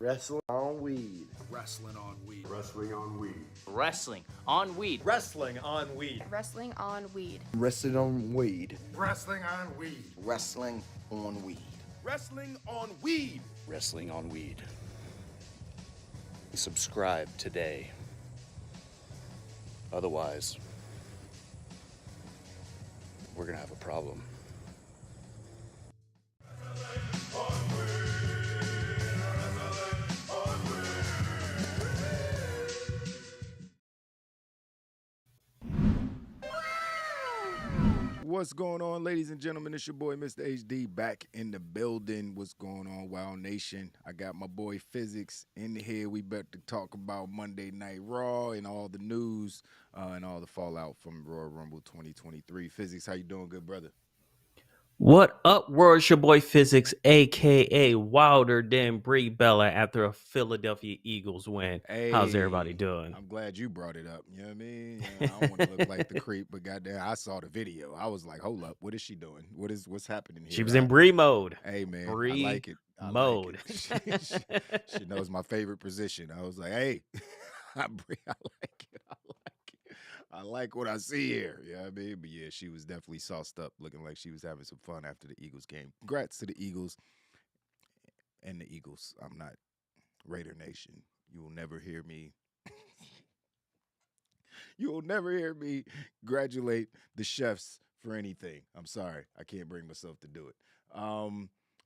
Wrestling on weed. Wrestling on weed. Wrestling on weed. Wrestling on weed. Wrestling on weed. Wrestling on weed. Wrestling on weed. Wrestling on weed. Wrestling on weed. Wrestling on weed. Wrestling on weed. Subscribe today. Otherwise, we're gonna have a problem. What's going on, ladies and gentlemen? It's your boy, Mr. HD, back in the building. What's going on, Wild Nation? I got my boy Physics in here. We about to talk about Monday Night Raw and all the news and all the fallout from Royal Rumble 2023. Physics, how you doing, good brother? What up, world? It's your boy Physics, a.k.a. Wilder than Brie Bella after a Philadelphia Eagles win. Hey, how's everybody doing? I'm glad you brought it up. You know what I mean? I don't want to look like the creep, but goddamn, I saw the video. I was like, hold up, what is she doing? What's happening here? She was in Brie mode. Hey, man, Brie I like it. mode. Like it. She knows my favorite position. I was like, hey, Brie, I like it. I like what I see here. You know what I mean? But yeah, she was definitely sauced up, looking like she was having some fun after the Eagles game. Congrats to the Eagles and the Eagles. I'm not Raider Nation. You will never hear me. You will never hear me congratulate the chefs for anything. I'm sorry. I can't bring myself to do it.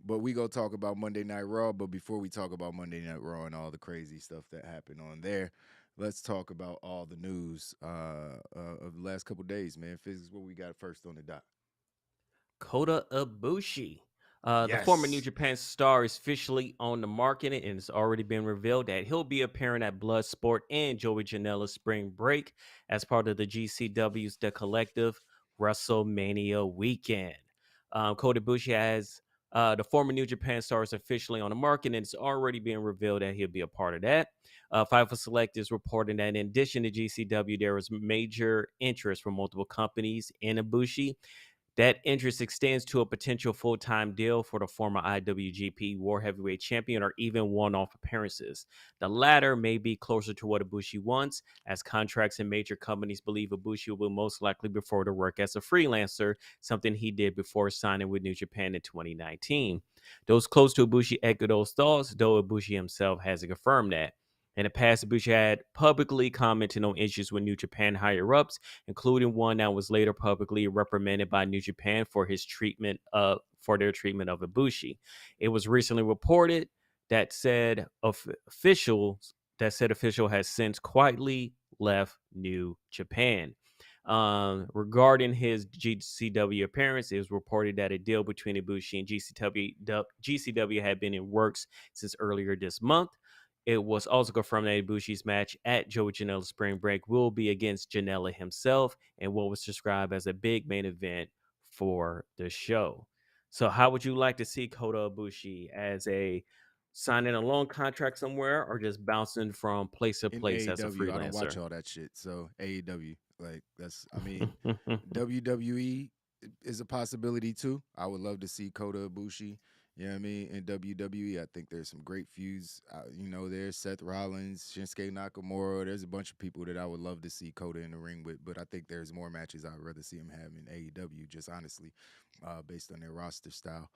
But we go talk about Monday Night Raw. But before we talk about Monday Night Raw and all the crazy stuff that happened on there, let's talk about all the news of the last couple of days, man. Physics, what we got first on the dot? Kota Ibushi. Yes. The former New Japan star is officially on the market, and it's already been revealed that he'll be appearing at Bloodsport and Joey Janela's Spring Break as part of the GCW's The Collective WrestleMania weekend. Kota Ibushi has the former New Japan star is officially on the market, and it's already been revealed that he'll be a part of that. Fightful Select is reporting that in addition to GCW, there was major interest from multiple companies in Ibushi. That interest extends to a potential full-time deal for the former IWGP War Heavyweight Champion or even one-off appearances. The latter may be closer to what Ibushi wants, as contracts and major companies believe Ibushi will most likely prefer to work as a freelancer, something he did before signing with New Japan in 2019. Those close to Ibushi echo those thoughts, though Ibushi himself hasn't confirmed that. In the past, Ibushi had publicly commented on issues with New Japan higher-ups, including one that was later publicly reprimanded by New Japan for their treatment of Ibushi. It was recently reported that said official has since quietly left New Japan. Regarding his GCW appearance, it was reported that a deal between Ibushi and GCW had been in works since earlier this month. It was also confirmed that Ibushi's match at Joey Janela's Spring Break will be against Janela himself in what was described as a big main event for the show. So how would you like to see Kota Ibushi as signing a long contract somewhere or just bouncing from place to place as a freelancer? I don't watch all that shit. So AEW, WWE is a possibility too. I would love to see Kota Ibushi. You know what I mean? In WWE, I think there's some great feuds. There's Seth Rollins, Shinsuke Nakamura. There's a bunch of people that I would love to see Kota in the ring with, but I think there's more matches I'd rather see him have in AEW, just honestly, based on their roster style.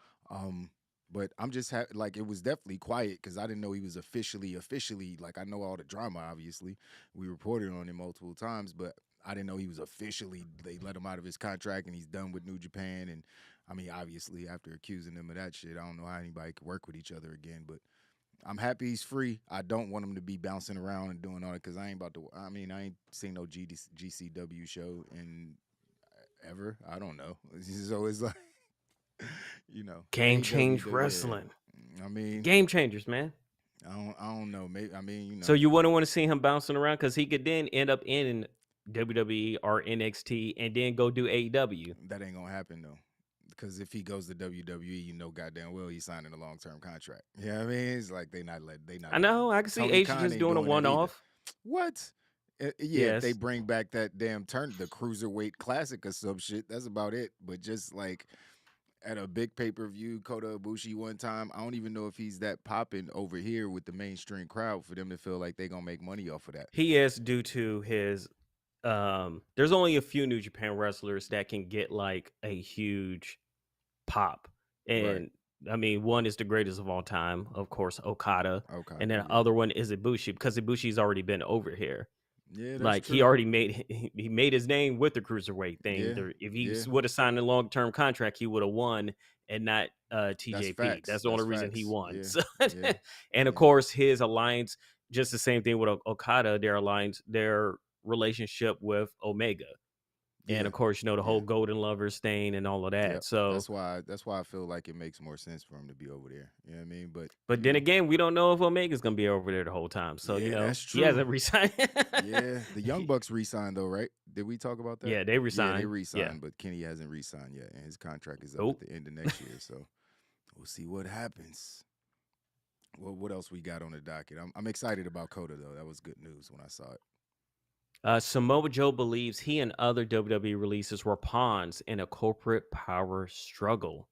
But I'm just it was definitely quiet because I didn't know he was officially, I know all the drama, obviously. We reported on it multiple times, but I didn't know he was officially, they let him out of his contract and he's done with New Japan. And I mean, obviously, after accusing him of that shit, I don't know how anybody could work with each other again, but I'm happy he's free. I don't want him to be bouncing around and doing all that because I ain't seen no GCW show in ever. I don't know. So it's like, Game change wrestling. I mean, game changers, man. I don't know. Maybe So you wouldn't want to see him bouncing around because he could then end up in WWE or NXT and then go do AEW. That ain't gonna happen though. Because if he goes to WWE, goddamn well he's signing a long-term contract. You know what I mean? It's like they not. I know. I can see H just doing a one-off. What? Yeah, if they bring back that damn the Cruiserweight Classic or some shit, that's about it. But just at a big pay-per-view, Kota Ibushi one time. I don't even know if he's that popping over here with the mainstream crowd for them to feel like they're gonna make money off of that. He is due to his there's only a few New Japan wrestlers that can get like a huge pop. Right. And I mean, one is the greatest of all time, of course, Okada. Okay. And then the Yeah. other one is Ibushi because Ibushi's already been over here. Yeah, that's Like he true. already made he made his name with the cruiserweight thing. Yeah. If he Yeah. would have signed a long term contract, he would have won and not That's TJP. facts. That's the only That's reason he facts. won. Yeah. So, Yeah. and of Yeah. course, his alliance, just the same thing with Okada. Their alliance, their relationship with Omega, and Yeah. of course, the Yeah. whole Golden Lovers thing and all of that. Yep. So, That's why I feel like it makes more sense for him to be over there. You know what I mean? but then again, we don't know if Omega's gonna be over there the whole time. So yeah, that's he true. hasn't resigned. Yeah, the Young Bucks re-signed though, right? Did we talk about that? Yeah, they Yeah, resigned. they Yeah. re-signed, but Kenny hasn't re-signed yet, and his contract is up Nope. at the end of next year. So we'll see what happens. Well, what else we got on the docket? I'm excited about Coda though. That was good news when I saw it. Samoa Joe believes he and other WWE releases were pawns in a corporate power struggle.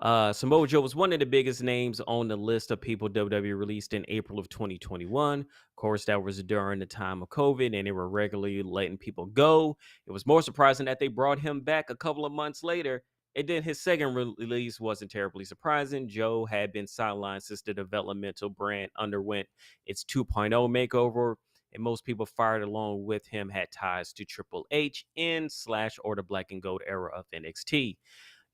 Samoa Joe was one of the biggest names on the list of people WWE released in April of 2021. Of course, that was during the time of COVID, and they were regularly letting people go. It was more surprising that they brought him back a couple of months later. And then his second release wasn't terribly surprising. Joe had been sidelined since the developmental brand underwent its 2.0 makeover, and most people fired along with him had ties to Triple H in / or the Black and Gold era of NXT.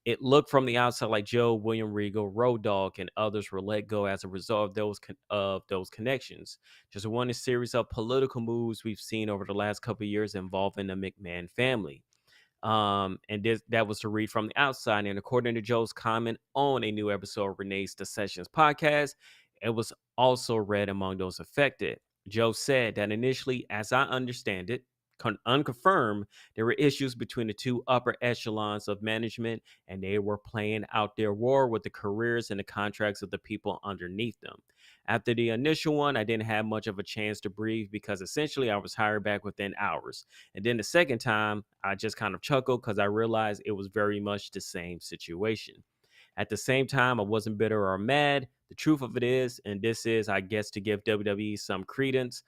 It looked from the outside like Joe, William Regal, Road Dogg, and others were let go as a result of those connections. Just one in a series of political moves we've seen over the last couple of years involving the McMahon family. And that was to read from the outside. And according to Joe's comment on a new episode of Renee's The Sessions podcast, it was also read among those affected. Joe said that initially, as I understand it, unconfirmed, there were issues between the two upper echelons of management, and they were playing out their war with the careers and the contracts of the people underneath them. After the initial one, I didn't have much of a chance to breathe because essentially I was hired back within hours. And then the second time, I just kind of chuckled because I realized it was very much the same situation. At the same time, I wasn't bitter or mad. The truth of it is, and this is, I guess, to give WWE some credence,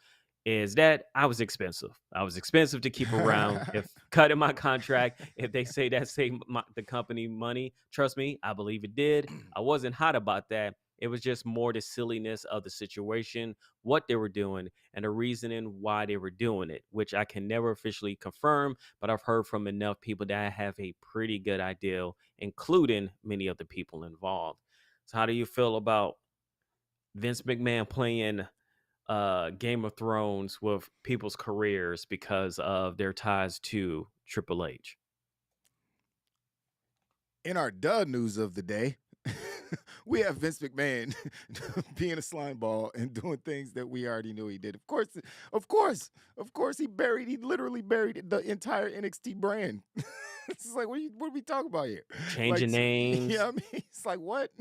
is that I was expensive. I was expensive to keep around. If cutting my contract, if they say that saved the company money, trust me, I believe it did. I wasn't hot about that. It was just more the silliness of the situation, what they were doing, and the reasoning why they were doing it, which I can never officially confirm, but I've heard from enough people that I have a pretty good idea, including many of the people involved. So how do you feel about Vince McMahon playing Game of Thrones with people's careers because of their ties to Triple H? In our duh news of the day, we have Vince McMahon being a slime ball and doing things that we already knew he did. Of course, he literally buried the entire NXT brand. It's like, what are we talking about here? Changing names. Yeah, I mean, it's like, what?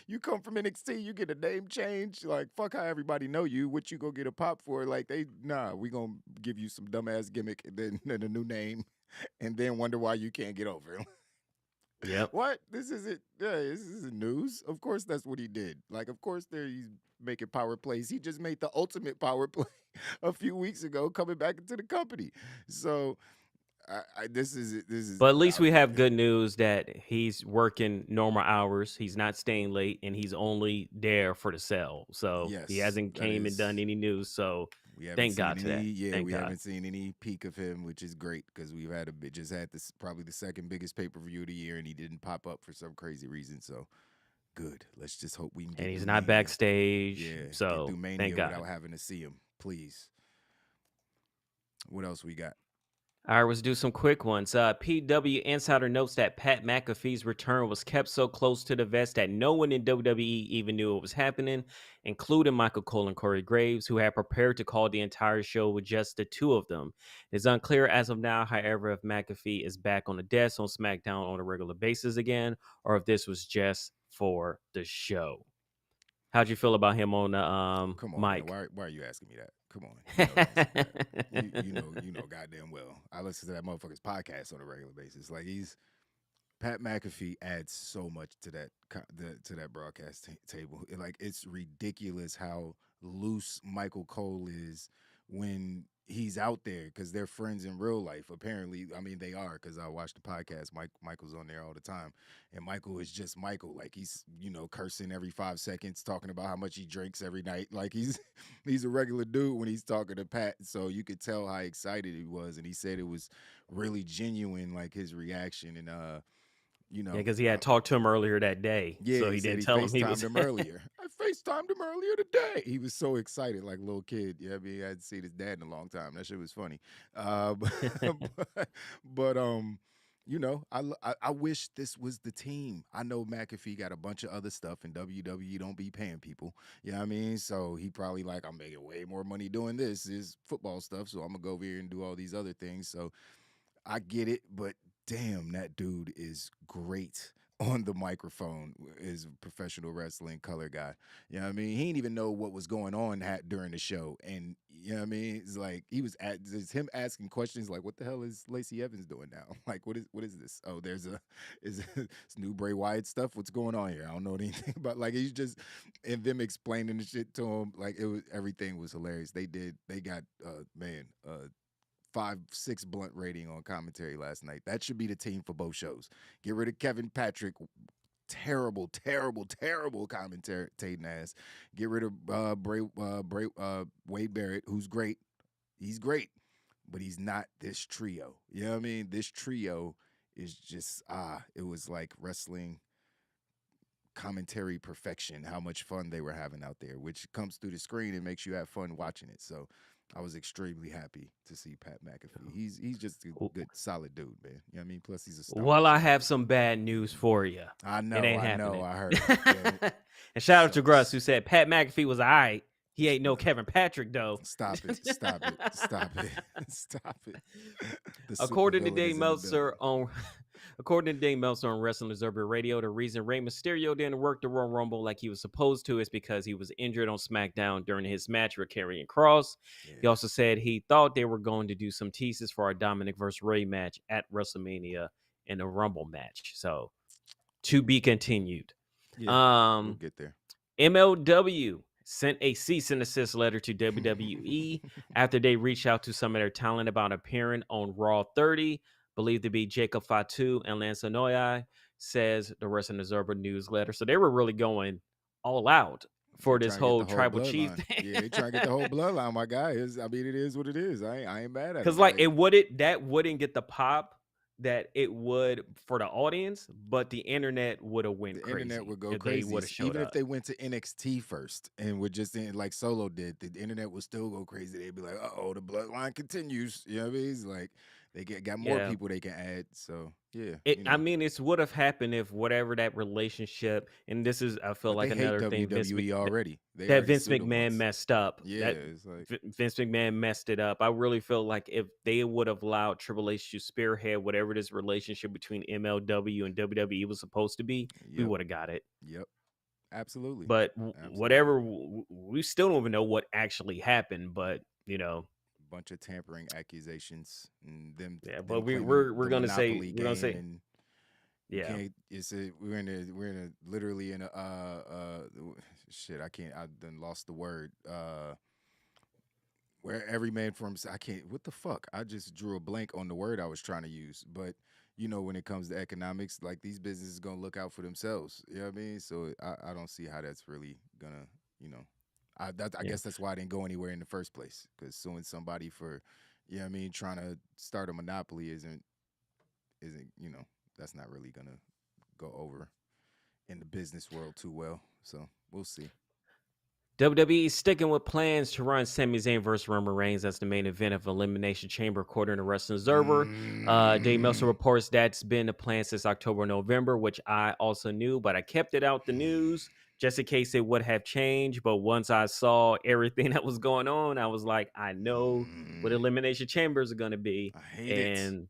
You come from NXT, you get a name change. Like, fuck how everybody know you. What you gonna get a pop for? Like, we gonna give you some dumbass gimmick and then a new name, and then wonder why you can't get over it. Yep. What? This isn't this isn't news. Of course that's what he did. Like, of course he's making power plays. He just made the ultimate power play a few weeks ago coming back into the company. So this is But at least we have good news that he's working normal hours. He's not staying late, and he's only there for the sell. So he Yes, hasn't that came and is- done any news. So we haven't thank seen God to that. any. Yeah, Thank we God. haven't seen any peak of him, which is great because we've had just had this probably the second biggest pay-per-view of the year, and he didn't pop up for some crazy reason. So good. Let's just hope we can get And he's through not Mania. backstage. Yeah, get So through Mania thank God. without having to see him, please. What else we got? All right, let's do some quick ones. PW Insider notes that Pat McAfee's return was kept so close to the vest that no one in WWE even knew it was happening, including Michael Cole and Corey Graves, who had prepared to call the entire show with just the two of them. It's unclear as of now, however, if McAfee is back on the desk on SmackDown on a regular basis again, or if this was just for the show. How'd you feel about him on the Come on, mic? man. Why are you asking me that? Come on, you know, the answer to that. you know goddamn well. I listen to that motherfucker's podcast on a regular basis. Like Pat McAfee adds so much to to that broadcast table. It's ridiculous how loose Michael Cole is when he's out there because they're friends in real life. Apparently, I mean they are because I watch the podcast. Michael's on there all the time, and Michael is just Michael. Like he's cursing every 5 seconds, talking about how much he drinks every night. Like he's a regular dude when he's talking to Pat. So you could tell how excited he was, and he said it was really genuine, like his reaction. And Yeah, because he had talked to him earlier that day. yeah, So he he said didn't he tell him he FaceTimed was. him earlier. I FaceTimed him earlier today. He was so excited, like a little kid. Yeah, I mean, he hadn't seen his dad in a long time. That shit was funny. But I wish this was the team. I know McAfee got a bunch of other stuff, and WWE don't be paying people. You know what I mean? So he probably like, I'm making way more money doing this is football stuff, so I'm gonna go over here and do all these other things. So I get it, but damn, that dude is great on the microphone. Is a professional wrestling color guy. You know what I mean? He didn't even know what was going on during the show, and you know what I mean? It's like it's him asking questions like, "What the hell is Lacey Evans doing now? Like, what is this? Oh, it's new Bray Wyatt stuff. What's going on here? I don't know anything about." Like he's just and them explaining the shit to him. Like everything was hilarious. They got 5-6 blunt rating on commentary last night. That should be the team for both shows. Get rid of Kevin Patrick. Terrible, terrible, terrible commentating ass. Get rid of Wade Barrett, who's great. He's great, but he's not this trio. You know what I mean? This trio is just it was like wrestling commentary perfection, how much fun they were having out there, which comes through the screen and makes you have fun watching it. So I was extremely happy to see Pat McAfee. He's just a good, solid dude, man. You know what I mean? Plus, he's a star. Well, I have some bad news for you. I know, it ain't I happening. know, I heard. It. And shout out to Gruss, who said Pat McAfee was all right. He ain't no Kevin Patrick, though. Stop it. Stop it. Stop it. Stop it. According to Dave Meltzer on Wrestling Observer Radio, the reason Rey Mysterio didn't work the Royal Rumble like he was supposed to is because he was injured on SmackDown during his match with Karrion Kross. Yeah. He also said he thought they were going to do some teases for our Dominic vs. Rey match at WrestleMania in a Rumble match. So, to be continued. Yeah, we'll get there. MLW sent a cease and desist letter to WWE after they reached out to some of their talent about appearing on Raw 30, believed to be Jacob Fatu and Lance Anoa'i, says the Wrestling Observer newsletter. So they were really going all out for this whole tribal chief thing. Yeah, they trying to get the whole bloodline, my guy. I mean, it is what it is. I ain't mad at it. Because that wouldn't get the pop that it would for the audience, but the internet would have went crazy. The internet would go crazy. Even if they went to NXT first and would just like Solo did, the internet would still go crazy. They'd be like, "Uh-oh, the bloodline continues." You know what I mean? It's like they got more people they can add. So yeah, I mean, it would have happened if whatever that relationship, and this is, I feel like another thing WWE already Vince McMahon messed up. Yeah, it's like Vince McMahon messed it up. I really feel like if they would have allowed Triple H to spearhead whatever this relationship between MLW and WWE was supposed to be, we would have got it. Yep, absolutely. But whatever, we still don't even know what actually happened. But bunch of tampering accusations and them. Yeah, but we're gonna say yeah. We're in a literally in a shit. I done lost the word. Where every man for himself. I can't. What the fuck? I just drew a blank on the word I was trying to use. But when it comes to economics, like these businesses gonna look out for themselves. You know what I mean? So I don't see how that's really gonna. I guess that's why I didn't go anywhere in the first place, because suing somebody for, trying to start a monopoly isn't, that's not really gonna go over in the business world too well. So we'll see. WWE is sticking with plans to run Sami Zayn versus Roman Reigns as the main event of Elimination Chamber, according to Wrestling Observer. Dave Meltzer reports that's been the plan since October, November, which I also knew, but I kept it out the news just in case it would have changed. But once I saw everything that was going on, I was like, I know what Elimination Chambers are going to be. I hate it. And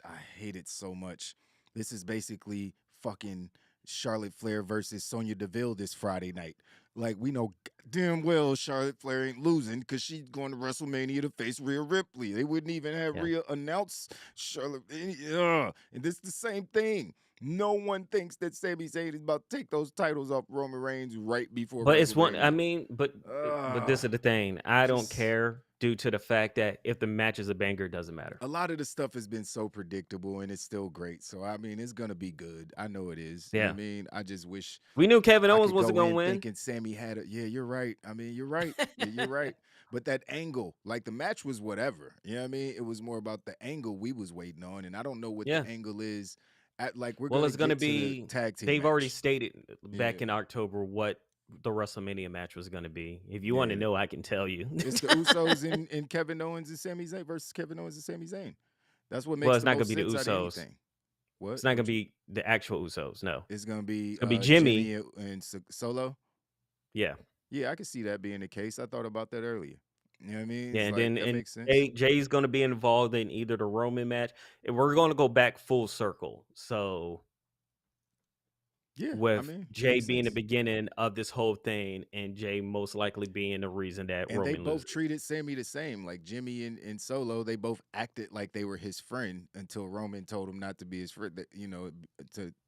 I hate it so much. This is basically fucking Charlotte Flair versus Sonya Deville this Friday night. Like we know damn well Charlotte Flair ain't losing because she's going to WrestleMania to face Rhea Ripley. They wouldn't even have Yeah. Rhea announce Charlotte. And this is the same thing. No one thinks that Sami Zayn is about to take those titles off Roman Reigns right before But it's one. I WrestleMania. mean, but this Ugh, is the thing. I don't just care due to the fact that if the match is a banger, it doesn't matter. a lot of the stuff has been so predictable and it's still great. So I mean, it's gonna be good. I know it is. You know what Yeah, I mean? I just wish we knew Kevin I Owens could wasn't go gonna in win. thinking Sammy had a yeah, you're right. I mean, you're right. Yeah, you're right. But that angle, like the match was whatever. You know what I mean? It was more about the angle we was waiting on. And I don't know what Yeah. the angle is at like we're Well, gonna it's gonna get to the be. tag team They've already match. stated Yeah. back in October what the WrestleMania match was gonna be. If you want to Yeah. know, I can tell you. It's the Usos and Kevin Owens and Sami Zayn versus Kevin Owens and Sami Zayn. That's what Well, makes it's the not gonna most be the sense out of Usos. anything. What? It's not gonna What you be the actual Usos. No, it's gonna be it's gonna be Jimmy Jimmy. and Solo? Yeah, Yeah, I could see that being the case. I thought about that earlier. You know what I mean? yeah, It's and like then that and makes sense. Jay's gonna be involved in either the Roman match. And we're gonna go back full circle. So Yeah, I with mean, Jay makes being the sense. beginning of this whole thing, and Jay most likely being the reason that And they Roman both loses. treated Sammy the same. Like Jimmy and Solo, they both acted like they were his friend until Roman told him not to be his friend. You know,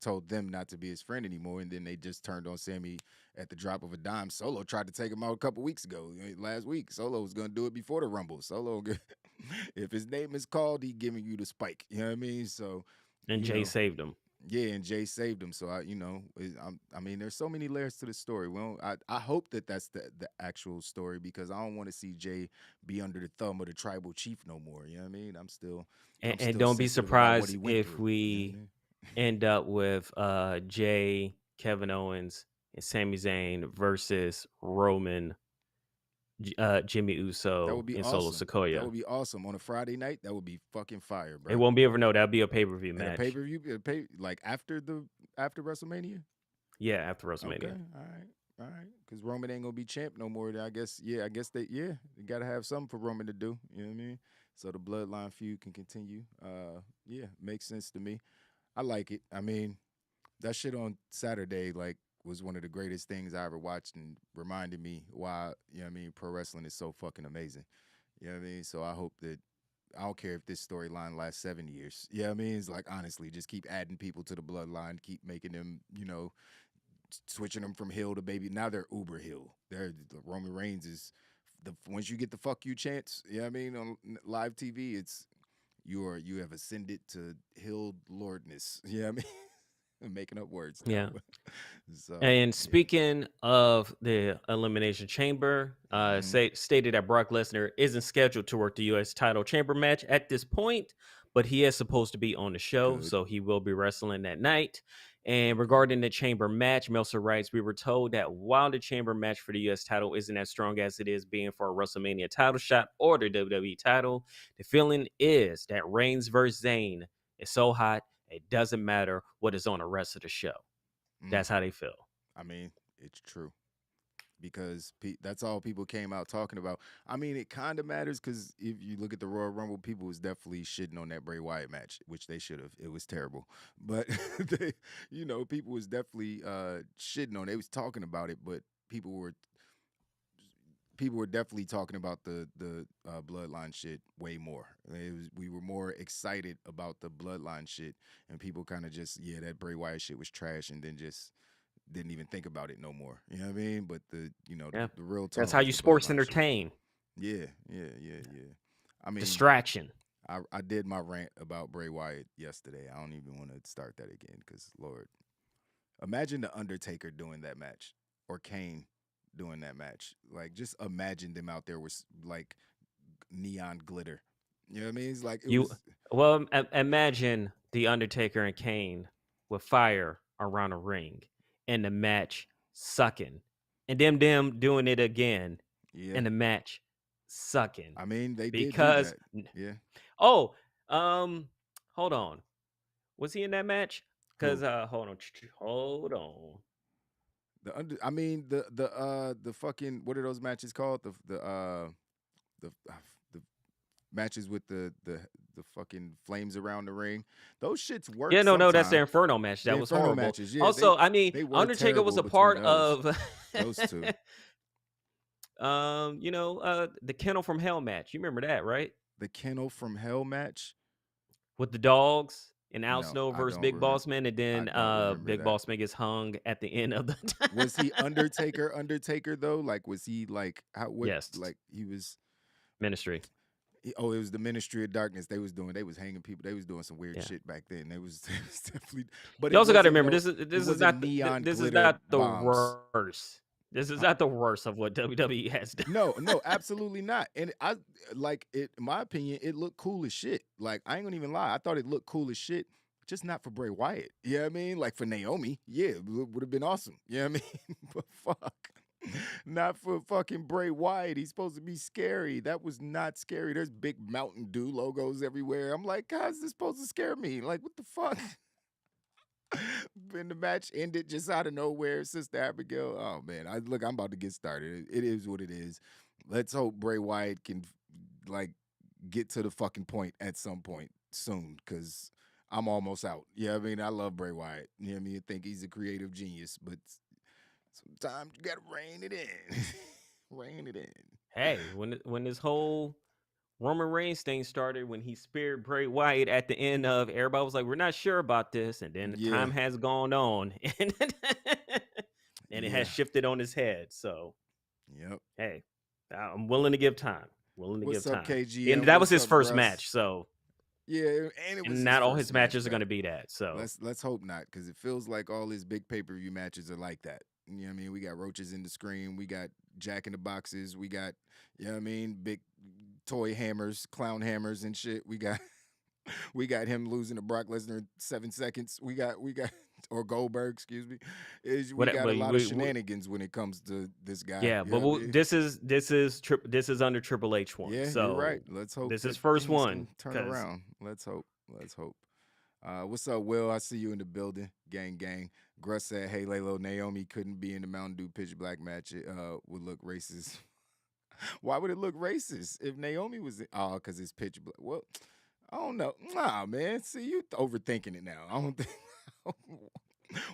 told them not to be his friend anymore, and then they just turned on Sammy at the drop of a dime. Solo tried to take him out a couple weeks ago, last week. Solo was going to do it before the Rumble. Solo, if his name is called, he giving you the spike. You know what I mean? So, And you Jay know. saved him. Yeah, and Jay saved him. So I mean, there's so many layers to the story. Well, I hope that that's the actual story because I don't want to see Jay be under the thumb of the tribal chief no more. You know what I mean? I'm still And don't be sensitive about what surprised he went if through. You know what I we mean? end up with Jay, Kevin Owens, and Sami Zayn versus Roman, Jimmy That Uso, would be and Solo awesome. That Sequoia. would be awesome on a Friday night. That would be fucking fire, It bro. won't be over. No, that'll be a pay-per-view And a pay match. per view, like after WrestleMania. Yeah, after Okay, WrestleMania. all right. Because Roman ain't gonna be champ no more. I guess they gotta have something for Roman to do. You know what I mean? So the bloodline feud can continue. Yeah, makes sense to me. I like it. I mean, that shit on Saturday was one of the greatest things I ever watched and reminded me why, you know what I mean, pro wrestling is so fucking amazing. You know what I mean? So I hope that I don't care if this storyline lasts 7 years. You know what I mean? It's like honestly, just keep adding people to the bloodline, keep making them, switching them from heel to baby. Now they're uber heel. Roman Reigns is once you get the fuck you chance, you know what I mean, on live TV, it's you have ascended to hill lordness. You know what I mean? I'm making up words now. Yeah. So And yeah. speaking of the Elimination Chamber, stated that Brock Lesnar isn't scheduled to work the U.S. title chamber match at this point, but he is supposed to be on the show, Good. so he will be wrestling that night. And regarding the chamber match, Meltzer writes, we were told that while the chamber match for the U.S. title isn't as strong as it is being for a WrestleMania title shot or the WWE title, the feeling is that Reigns versus Zayn is so hot, it doesn't matter what is on the rest of the show. That's how they feel. I mean, it's true because that's all people came out talking about. I mean, it kind of matters because if you look at the Royal Rumble, people was definitely shitting on that Bray Wyatt match, which they should have. It was terrible, but people was definitely shitting on it. They was talking about it, but people were definitely talking about the bloodline shit way more. We were more excited about the bloodline shit, and people kind of just that Bray Wyatt shit was trash, and then just didn't even think about it no more. You know what I mean? But the real talk. That's how you sports entertain. Yeah. I mean, Distraction. I did my rant about Bray Wyatt yesterday. I don't even want to start that again because Lord, imagine the Undertaker doing that match or Kane doing that match. Like, just imagine them out there with like neon glitter. You know what I mean? It's like Imagine the Undertaker and Kane with fire around a ring and the match sucking, and them doing it again, and the match sucking. I mean, they because did do that. Yeah. Oh, hold on. Was he in that match? Because hold on. The fucking what are those matches called? The matches with the fucking flames around the ring. Those shits work. Yeah, no, that's the sometimes. Inferno match. The That was Inferno horrible. matches, yeah, Also, I mean, they were Undertaker was terrible a between part those of those two. the Kennel from Hell match. You remember that, right? The Kennel from Hell match. With the dogs and Al No, Snow I versus don't Big remember. Boss Man, and I then don't remember Big that. Boss Man gets hung at the end of the Was he Undertaker though? Like, was he like how? What? Yes. Like he was. Ministry. It was the Ministry of Darkness. They was hanging people. They was doing some weird Yeah. shit back then. It was definitely. But You it also got to wasn't remember no- this it is wasn't not neon this is glitter not the bombs. worst. This is not the worst of what WWE has done. No, absolutely not. And I like it. In my opinion, it looked cool as shit. Like I ain't gonna even lie. I thought it looked cool as shit. Just not for Bray Wyatt. You know what I mean? Like for Naomi, yeah, it would have been awesome. You know what I mean? But fuck. Not for fucking Bray Wyatt. He's supposed to be scary. That was not scary. There's big Mountain Dew logos everywhere. I'm like, how's this supposed to scare me? Like, what the fuck? Then the match ended just out of nowhere. Sister Abigail. Oh man, I'm about to get started. It is what it is. Let's hope Bray Wyatt can like get to the fucking point at some point soon, because I'm almost out. Yeah, I mean, I love Bray Wyatt. You know what I mean? I think he's a creative genius, but sometimes you gotta rein it in. Rein it in. Hey, when this whole Roman Reigns thing started, when he speared Bray Wyatt at the end of, everybody was like, "We're not sure about this," and then the Yeah. time has gone on, and it has shifted on his head. So, Yep. hey, I'm willing to give time. What's up, KG? And that was his first match, so yeah, and it was not all his first match matches are back. going to be that. So Let's hope not, because it feels like all his big pay-per-view matches are like that. You know what I mean? We got roaches in the screen, we got Jack in the Boxes, we got, you know what I mean, big toy hammers, clown hammers and shit. We got we got him losing to Brock Lesnar in 7 seconds. We got or Goldberg, excuse me. We got a lot of shenanigans when it comes to this guy. Yeah, but this is under Triple H one. Yeah, so you're right. Let's hope this is first one. Turn around. Let's hope. What's up, Will? I see you in the building. Gang, gang. Gruss said, "Hey, Laylo, Naomi couldn't be in the Mountain Dew Pitch Black match. It would look racist." Why would it look racist if Naomi was in? Oh, because it's pitch black. Well, I don't know. Nah, man. See, you overthinking it now. I don't think.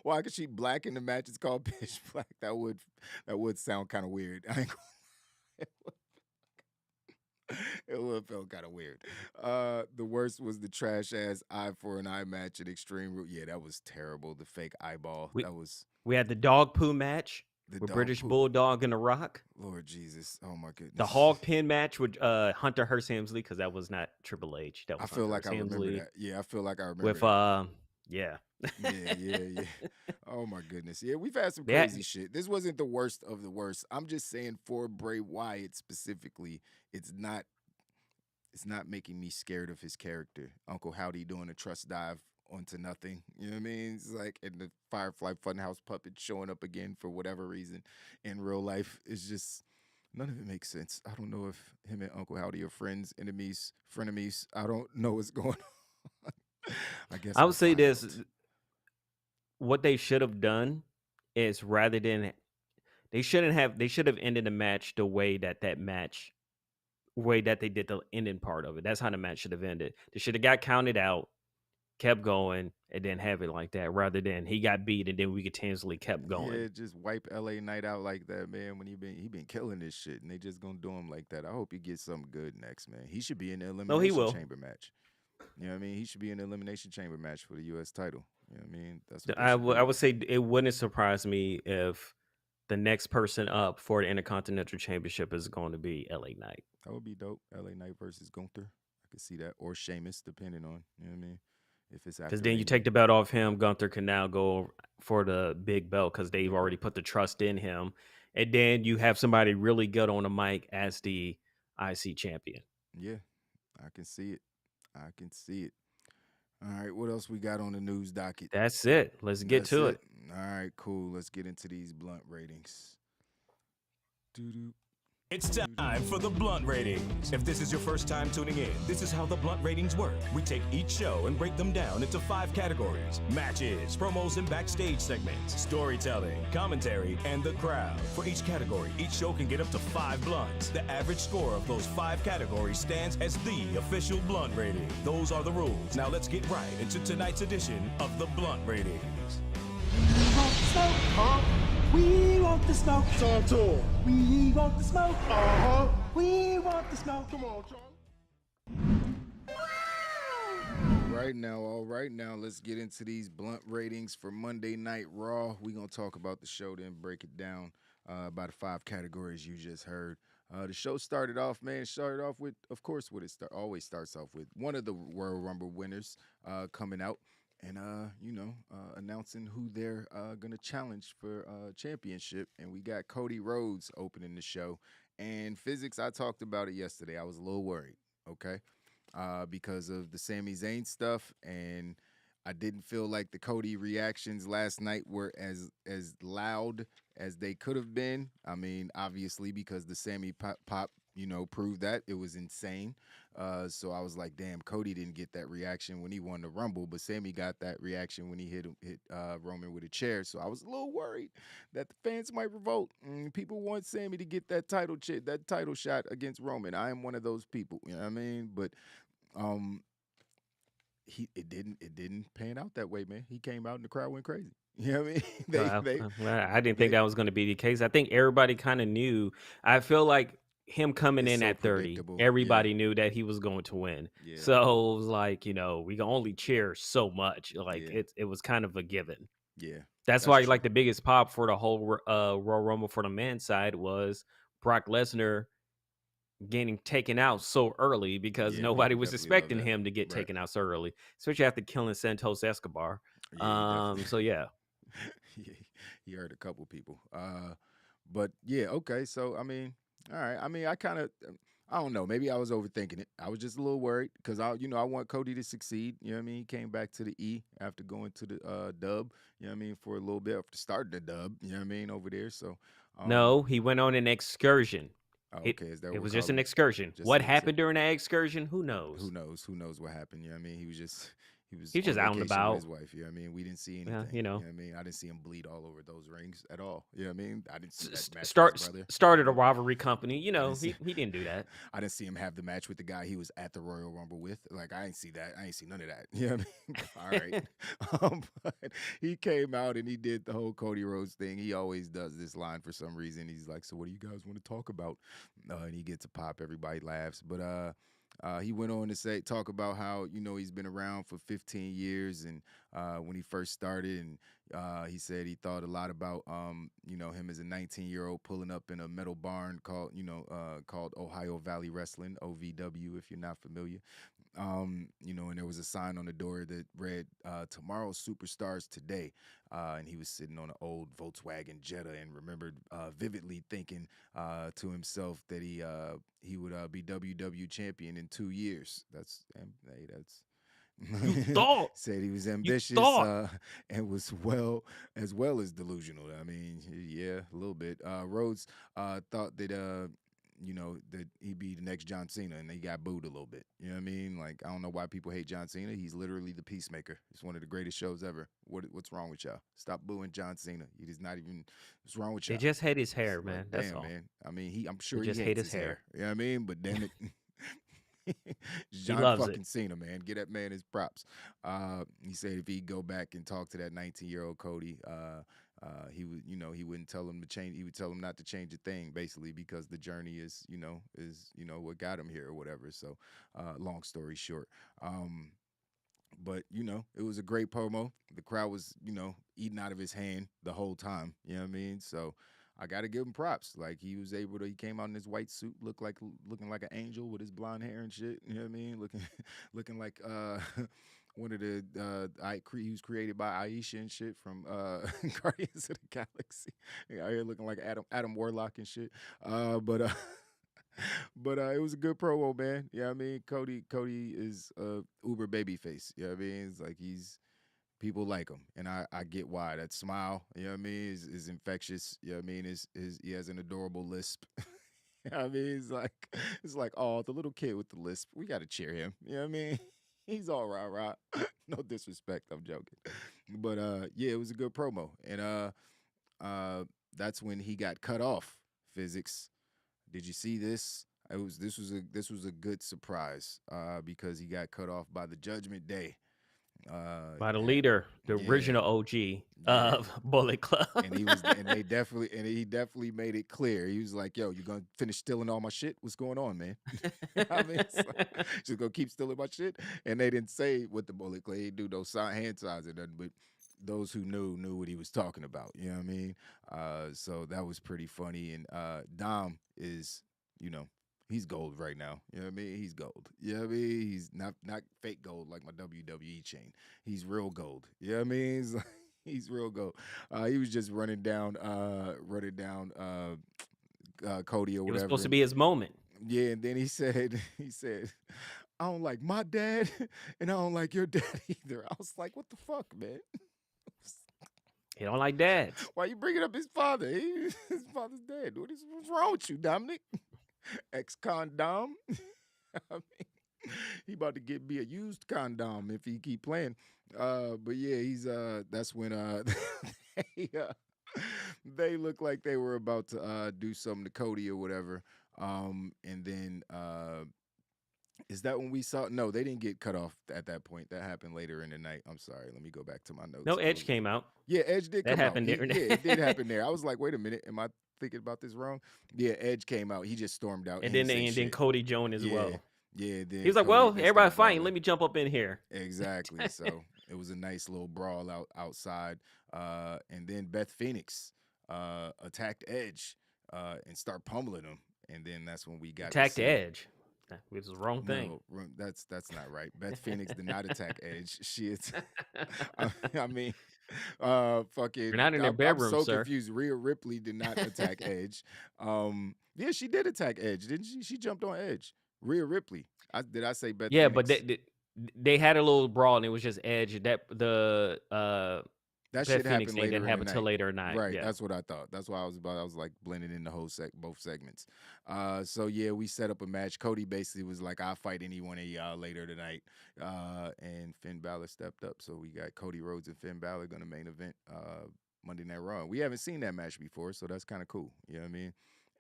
Why could she black in the match? It's called Pitch Black. That would sound kind of weird. I ain't it would have felt kind of weird. The worst was the trash ass eye for an eye match at Extreme Rules. Yeah, that was terrible. The fake eyeball. We had the dog poo match with British poo. Bulldog and The Rock. Lord Jesus. Oh my goodness. The hog pin match with Hunter Hearst Helmsley, because that was not Triple H. That was I feel Hunter like I Hearst remember Helmsley that. Yeah, I feel like I remember with that. yeah. Yeah. Oh my goodness. Yeah, we've had some crazy shit. This wasn't the worst of the worst. I'm just saying, for Bray Wyatt specifically, it's not making me scared of his character. Uncle Howdy doing a trust dive onto nothing. You know what I mean? It's like, and the Firefly Funhouse puppet showing up again for whatever reason in real life. It's just, none of it makes sense. I don't know if him and Uncle Howdy are friends, enemies, frenemies. I don't know what's going on. I guess I would say this. out. What they should have done is, rather than they should have ended the match the way that they did the ending part of it. That's how the match should have ended. They should have got counted out, kept going, and then have it like that, rather than he got beat and then we continuously kept going. Yeah, just wipe LA Knight out like that, man. When he been killing this shit, and they just gonna do him like that. I hope he gets something good next, man. He should be in the elimination chamber match. You know what I mean? He should be in the elimination chamber match for the U.S. title. You know what I mean? That's what I would say it wouldn't surprise me if the next person up for the Intercontinental Championship is going to be LA Knight. That would be dope. LA Knight versus Gunther. I could see that. Or Sheamus, depending on, you know what I mean? If it's because then you take the belt off him, Gunther can now go for the big belt because they've already put the trust in him. And then you have somebody really good on the mic as the IC champion. Yeah, I can see it. All right, what else we got on the news docket? That's it. Let's get to it. All right, cool. Let's get into these blunt ratings. Doo-doo. It's time for the Blunt Ratings. If this is your first time tuning in, this is how the Blunt Ratings work. We take each show and break them down into 5 categories: matches, promos and backstage segments, storytelling, commentary, and the crowd. For each category, each show can get up to 5 blunts. The average score of those 5 categories stands as the official Blunt Rating. Those are the rules. Now let's get right into tonight's edition of the Blunt Ratings. We want the smoke. Talk to him. We want the smoke. We want the smoke. Come on, Charlie. All right now, let's get into these blunt ratings for Monday Night Raw. We're going to talk about the show, then break it down by the 5 categories you just heard. The show started off with, of course, what it always starts off with, one of the Royal Rumble winners coming out and, announcing who they're going to challenge for championship. And we got Cody Rhodes opening the show. And physics, I talked about it yesterday. I was a little worried, okay, because of the Sami Zayn stuff. And I didn't feel like the Cody reactions last night were as loud as they could have been. I mean, obviously, because the Sami pop proved that. It was insane. So I was like, damn, Cody didn't get that reaction when he won the Rumble, but Sami got that reaction when he hit Roman with a chair. So I was a little worried that the fans might revolt. People want Sami to get that title shot against Roman. I am one of those people, you know what I mean? But it didn't pan out that way, man. He came out and the crowd went crazy. You know what I mean? I didn't think that was going to be the case. I think everybody kind of knew. I feel like him coming in so at 30, predictable. everybody knew that he was going to win. Yeah. So it was like, we can only cheer so much. Like it was kind of a given. Yeah. That's why true. like the biggest pop for the whole Royal Rumble for the men's side was Brock Lesnar getting taken out so early because Yeah, nobody people was definitely love expecting that. him to get Right. taken out so early, especially after killing Santos Escobar. Yeah, So yeah. He hurt a couple people. But yeah, okay. So I mean, all right. I mean, I don't know. Maybe I was overthinking it. I was just a little worried because I want Cody to succeed. You know what I mean? He came back to the E after going to the dub. You know what I mean? For a little bit after starting the dub. You know what I mean? Over there. So No, he went on an excursion. okay. Is that what It we're was just an calling it? excursion. Just What an happened during that excursion? Who knows? Who knows what happened? You know what I mean? He was just just on out and vacation about. with his wife. You know what I mean? We didn't see anything. you know. what I mean? I didn't see him bleed all over those rings at all. You know what I mean? I didn't see that match with his brother. Started a rivalry company. didn't He see- didn't do that. I didn't see him have the match with the guy he was at the Royal Rumble with. Like, I didn't see that. I ain't see none of that. You know what I mean? All right. But he came out and he did the whole Cody Rhodes thing. He always does this line for some reason. He's like, so what do you guys want to talk about? And he gets a pop. Everybody laughs. But he went on to talk about how, he's been around for 15 years and when he first started. And he said he thought a lot about, him as a 19-year-old pulling up in a metal barn called Ohio Valley Wrestling, OVW, if you're not familiar. And there was a sign on the door that read, tomorrow's superstars today. And he was sitting on an old Volkswagen Jetta and remembered vividly thinking to himself that he would be WW champion in 2 years. That's You thought. said he was ambitious and was as well as delusional. I mean, yeah, a little bit. Rhodes thought that that he'd be the next John Cena, and he got booed a little bit. You know what I mean? Like, I don't know why people hate John Cena. He's literally the peacemaker. It's one of the greatest shows ever. What's wrong with y'all? Stop booing John Cena. He does not even. What's wrong with y'all? They just hate his hair, It's man. like, That's damn, all. man. I mean, I'm sure They he just hates hate his his hair. You know what I mean? But damn it. John loves fucking it. Cena, man. Get that man his props. He said if he'd go back and talk to that 19-year-old Cody, he would, he wouldn't tell him to change. He would tell him not to change a thing, basically, because the journey is what got him here or whatever. So, long story short, but it was a great promo. The crowd was, eating out of his hand the whole time. You know what I mean? So, I got to give him props. Like, he came out in his white suit, looking like an angel with his blonde hair and shit. You know what I mean? Looking like one of the he was created by Aisha and shit from Guardians of the Galaxy. Out here looking like Adam Warlock and shit. But it was a good promo, man. You know what I mean? Cody is uber babyface. You know what I mean? It's like people like him, and I get why. That smile, you know what I mean, is infectious. You know what I mean? He has an adorable lisp. I mean, it's like, oh, the little kid with the lisp. We got to cheer him. You know what I mean? He's all right. No disrespect. I'm joking. But yeah, it was a good promo, and that's when he got cut off. Physics. Did you see this? This was a good surprise because he got cut off by the Judgment Day. By the leader, the yeah, original OG of Bullet Club. and he definitely made it clear. He was like, "Yo, you gonna finish stealing all my shit? What's going on, man?" I mean, just gonna keep stealing my shit. And they didn't say what the Bullet Club. He do no hand signs or nothing, but those who knew what he was talking about. You know what I mean? So that was pretty funny. And Dom is, he's gold right now. You know what I mean? He's gold. You know what I mean? He's not fake gold like my WWE chain. He's real gold. You know what I mean? He's real gold. He was just running down Cody or whatever. It was supposed to be his moment. Yeah, and then he said, I don't like my dad, and I don't like your dad either. I was like, what the fuck, man? He don't like dads. Why you bringing up his father? His father's dead. What's wrong with you, Dominic? Ex-con Dom? I mean, he about to get me a used condom if he keep playing. But yeah, he's that's when they look like they were about to do something to Cody or whatever. And then is that when we saw? No, they didn't get cut off at that point. That happened later in the night. I'm sorry. Let me go back to my notes. No, Edge came out. Yeah, Edge did that come happened out. There. Yeah, it did happen there. I was like, wait a minute. Am I thinking about this wrong? Yeah, Edge came out. He just stormed out. And then Cody joined as well. Yeah. Then he was like, well, everybody fighting. Let me jump up in here. Exactly. So it was a nice little brawl outside. And then Beth Phoenix attacked Edge and start pummeling him. And then that's when we got attacked Edge. Which is the wrong thing. No, that's not right. Beth Phoenix did not attack Edge. She I mean, fucking. You're not in their bedroom, I'm so sir. confused. Rhea Ripley did not attack Edge. Yeah, she did attack Edge, didn't she? She jumped on Edge. Rhea Ripley. Did I say Beth? Yeah, Phoenix? but they had a little brawl and it was just Edge. That Beth shit Phoenix happened later didn't happen until later at night. Right, Yeah. that's what I thought. That's why I was like blending in the whole both segments. So yeah, we set up a match. Cody basically was like, I'll fight any one of y'all later tonight. And Finn Balor stepped up. So we got Cody Rhodes and Finn Balor going to main event Monday Night Raw. We haven't seen that match before, so that's kind of cool. You know what I mean?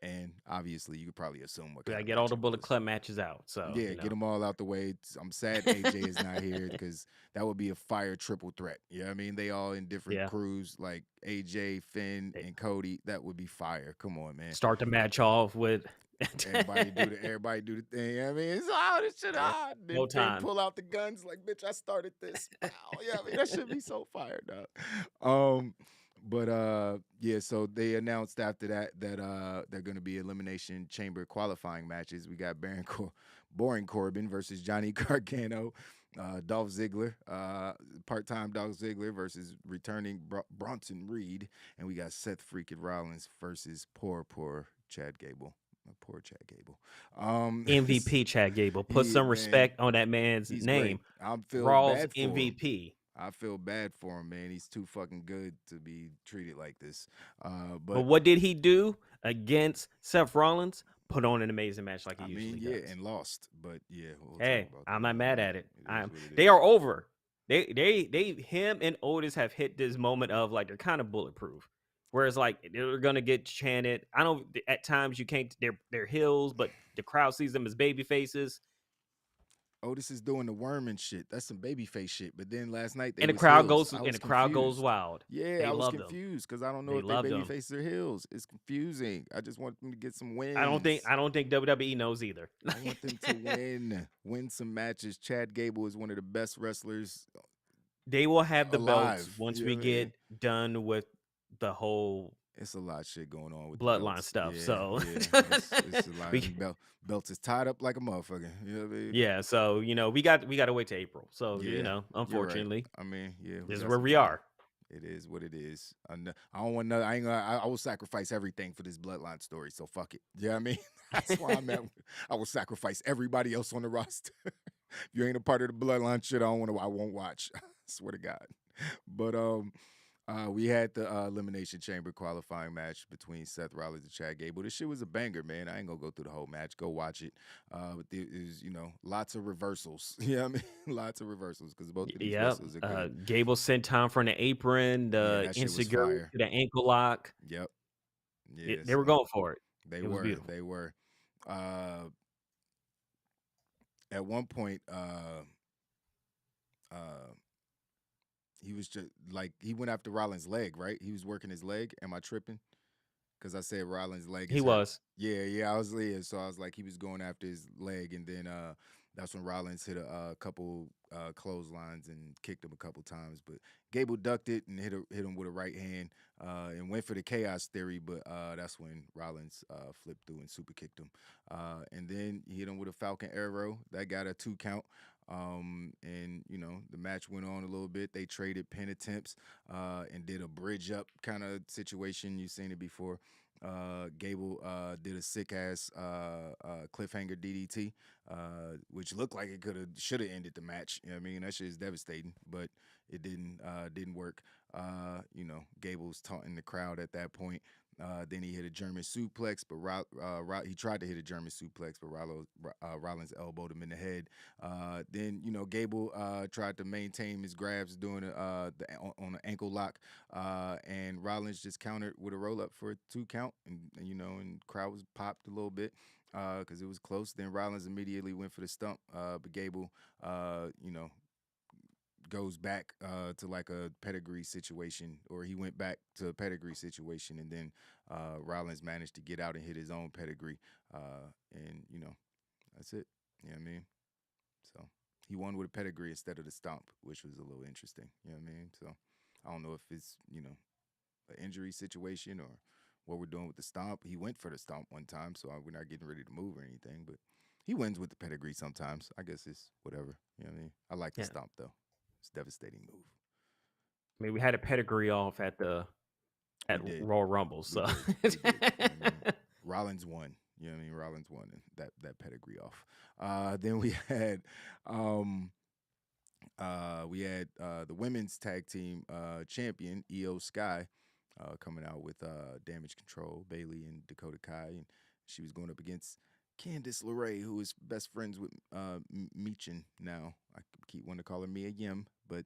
And obviously, you could probably assume what. I get all the Bullet Club matches out. So yeah, get them all out the way. I'm sad AJ is not here because that would be a fire triple threat. You know what I mean? They all in different crews, like AJ, Finn, and Cody. That would be fire. Come on, man. Start the match off with everybody do the thing. You know what I mean, it's this shit hot. No time. Pull out the guns like, bitch, I started this. Wow. Yeah, I mean, that should be so fire, dog. But yeah, so they announced after that they're going to be Elimination Chamber qualifying matches. We got Boring Corbin versus Johnny Gargano, Dolph Ziggler, part-time Dolph Ziggler versus returning Bronson Reed, and we got Seth freaking Rollins versus poor Chad Gable. Poor Chad Gable. MVP Chad Gable. Put some respect on that man's name. I'm feeling Raw's bad for MVP. him. I feel bad for him, man. He's too fucking good to be treated like this. But what did he do against Seth Rollins? Put on an amazing match like he usually does. And lost. But yeah, hey, I'm not mad at it. They are over. Him and Otis have hit this moment of like they're kind of bulletproof. Whereas like they're gonna get chanted. I know at times you can't. They're heels, but the crowd sees them as baby faces. Otis is doing the worm and shit. That's some babyface shit. But then last night the crowd goes wild. Yeah, I was confused because I don't know if they babyface or heels. It's confusing. I just want them to get some wins. I don't think WWE knows either. I want them to win some matches. Chad Gable is one of the best wrestlers. They will have the alive. belts once we get done with the whole. It's a lot of shit going on with bloodline stuff. Yeah, so it's a lot. Belts is tied up like a motherfucker. You know what I mean? Yeah. So we got to wait to April. So unfortunately, right. I mean, yeah, this is where we are. It is what it is. I don't want no. I will sacrifice everything for this bloodline story. So fuck it. You know what I mean? That's why I'm at. I will sacrifice everybody else on the roster. If you ain't a part of the bloodline shit, I won't watch. I swear to God. But We had the Elimination Chamber qualifying match between Seth Rollins and Chad Gable. This shit was a banger, man. I ain't gonna go through the whole match. Go watch it. But it was, lots of reversals. Yeah, I mean, lots of reversals because both of these Yep. wrestlers are good. Gable sent Tom from the apron, Yeah, the that shit was insecurity, fire. the ankle lock. Yep. Yeah, They were so going for it. they It was were. beautiful. They were. At one point, uh, he was just like he went after Rollins' leg, right? He was working his leg. Am I tripping? Because I said Rollins' leg He is hurt. was. Yeah, I was yeah. So I was like, he was going after his leg, and then that's when Rollins hit a couple clotheslines and kicked him a couple times. But Gable ducked it and hit him with a right hand and went for the chaos theory. But that's when Rollins flipped through and super kicked him. And then he hit him with a Falcon Arrow that got a 2 count. And the match went on a little bit. They traded pin attempts and did a bridge up kind of situation. You've seen it before. Gable did a sick ass cliffhanger DDT, which looked like it should have ended the match. You know what I mean? That shit is devastating, but it didn't work. Gable's taunting the crowd at that point. Then he hit a German suplex, but he tried to hit a German suplex, but Rollins elbowed him in the head. Then Gable tried to maintain his grabs doing on an ankle lock, and Rollins just countered with a roll up for a 2 count, and crowd was popped a little bit because it was close. Then Rollins immediately went for the stump, but Gable, goes back to like a pedigree situation, or he went back to a pedigree situation, and then Rollins managed to get out and hit his own pedigree, and that's it. You know what I mean? So he won with a pedigree instead of the stomp, which was a little interesting. You know what I mean? So I don't know if it's an injury situation or what we're doing with the stomp. He went for the stomp one time, so we're not getting ready to move or anything, but he wins with the pedigree sometimes. I guess it's whatever. You know what I mean? I like the stomp though. It's a devastating move. I mean, we had a pedigree off at Royal Rumble, so We did. You know what I mean? Rollins won. You know what I mean? Rollins won that pedigree off. Then we had the women's tag team champion Io Sky coming out with Damage Control, Bailey and Dakota Kai, and she was going up against Candice LeRae, who is best friends with Meechin now. I keep wanting to call her Mia Yim, but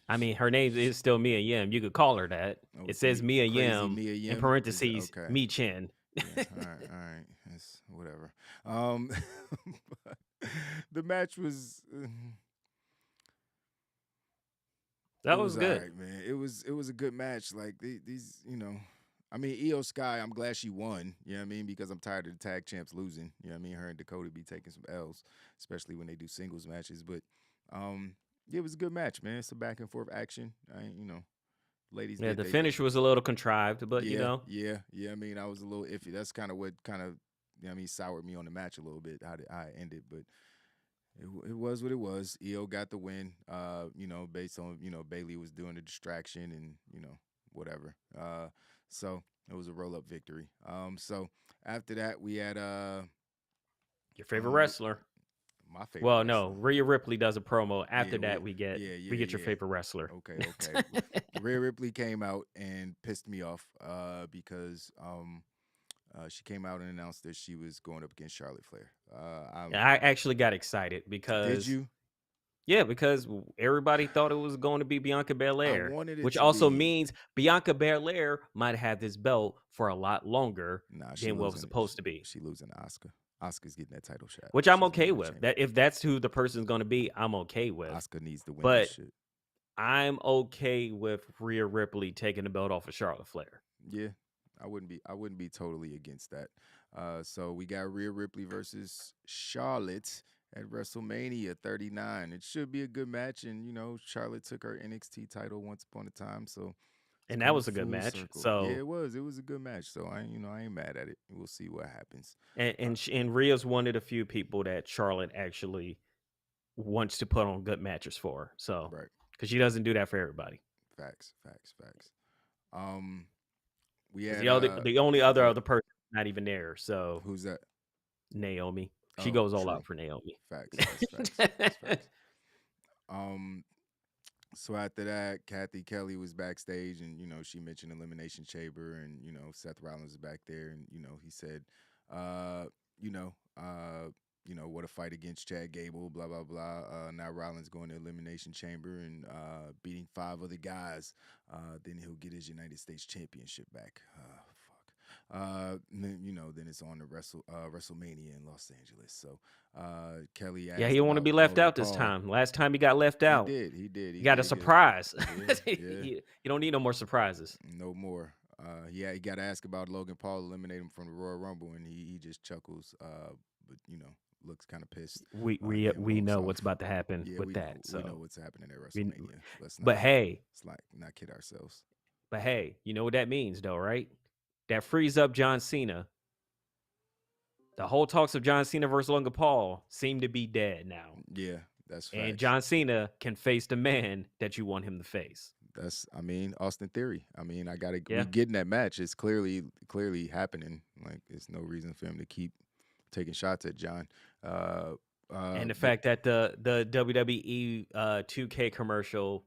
I mean, her name is still Mia Yim. You could call her that. It says Mia Yim Mia Yim in parentheses, okay. Mi Chin. Yeah, all right. That's whatever. The match was That was good. All right, man. It was a good match. Like these, I mean, Io Sky, I'm glad she won. You know what I mean? Because I'm tired of the tag champs losing. You know what I mean? Her and Dakota be taking some L's, especially when they do singles matches. But yeah, it was a good match, man. It's a back and forth action. Ladies. Yeah, the finish was a little contrived, but Yeah. I mean, I was a little iffy. That's kind of what soured me on the match a little bit. How it ended, but it was what it was. Io got the win. Based on Bailey was doing the distraction and whatever. So it was a roll up victory. So after that we had your favorite wrestler. My favorite. Well, wrestler. No, Rhea Ripley does a promo. After that, we get your favorite wrestler. Okay. Rhea Ripley came out and pissed me off because she came out and announced that she was going up against Charlotte Flair. I actually got excited because. Did you? Yeah, because everybody thought it was going to be Bianca Belair, which also be... means Bianca Belair might have this belt for a lot longer than what it was supposed to be. She losing to Asuka. Asuka's getting that title shot, which I'm okay with. That if that's who the person's going to be, I'm okay with. Asuka needs to win but this shit. I'm okay with Rhea Ripley taking the belt off of Charlotte Flair. Yeah, I wouldn't be totally against that. So we got Rhea Ripley versus Charlotte at WrestleMania 39. It should be a good match, and Charlotte took her NXT title once upon a time, so. And that was a good match. Circle. So yeah, it was a good match. So I ain't mad at it. We'll see what happens. And Rhea's one of the few people that Charlotte actually wants to put on good matches for. So right, because she doesn't do that for everybody. Facts. We had the only other person not even there. So who's that? Naomi. She goes all out for Naomi. Facts. So after that, Kathy Kelly was backstage, and she mentioned Elimination Chamber, and Seth Rollins was back there, and he said, uh, you know, uh, what a fight against Chad Gable, blah blah blah. Now Rollins going to Elimination Chamber and beating 5 other guys. Then he'll get his United States Championship back. Fuck. Then it's on to WrestleMania in Los Angeles. So Kelly Yeah, asked he don't want to about be left Logan out this Paul. time. Last time he got left He out, did. He did. he He got a did get. surprise. Yeah. Yeah. you don't need no more surprises. No more. Yeah, he got asked about Logan Paul eliminating him from the Royal Rumble, and he just chuckles, but looks kind of pissed. Then We walks know off. what's about to happen Yeah, with we that. So we know what's happening at we, WrestleMania. Let's but hey, not kid ourselves. you know what that means though, right? That frees up John Cena. The whole talks of John Cena versus Logan Paul seem to be dead now. Yeah, that's And facts. John Cena can face the man that you want him to face. Austin Theory. Yeah. we getting that match. It's clearly happening. Like, there's no reason for him to keep taking shots at John. And the fact that the WWE 2K commercial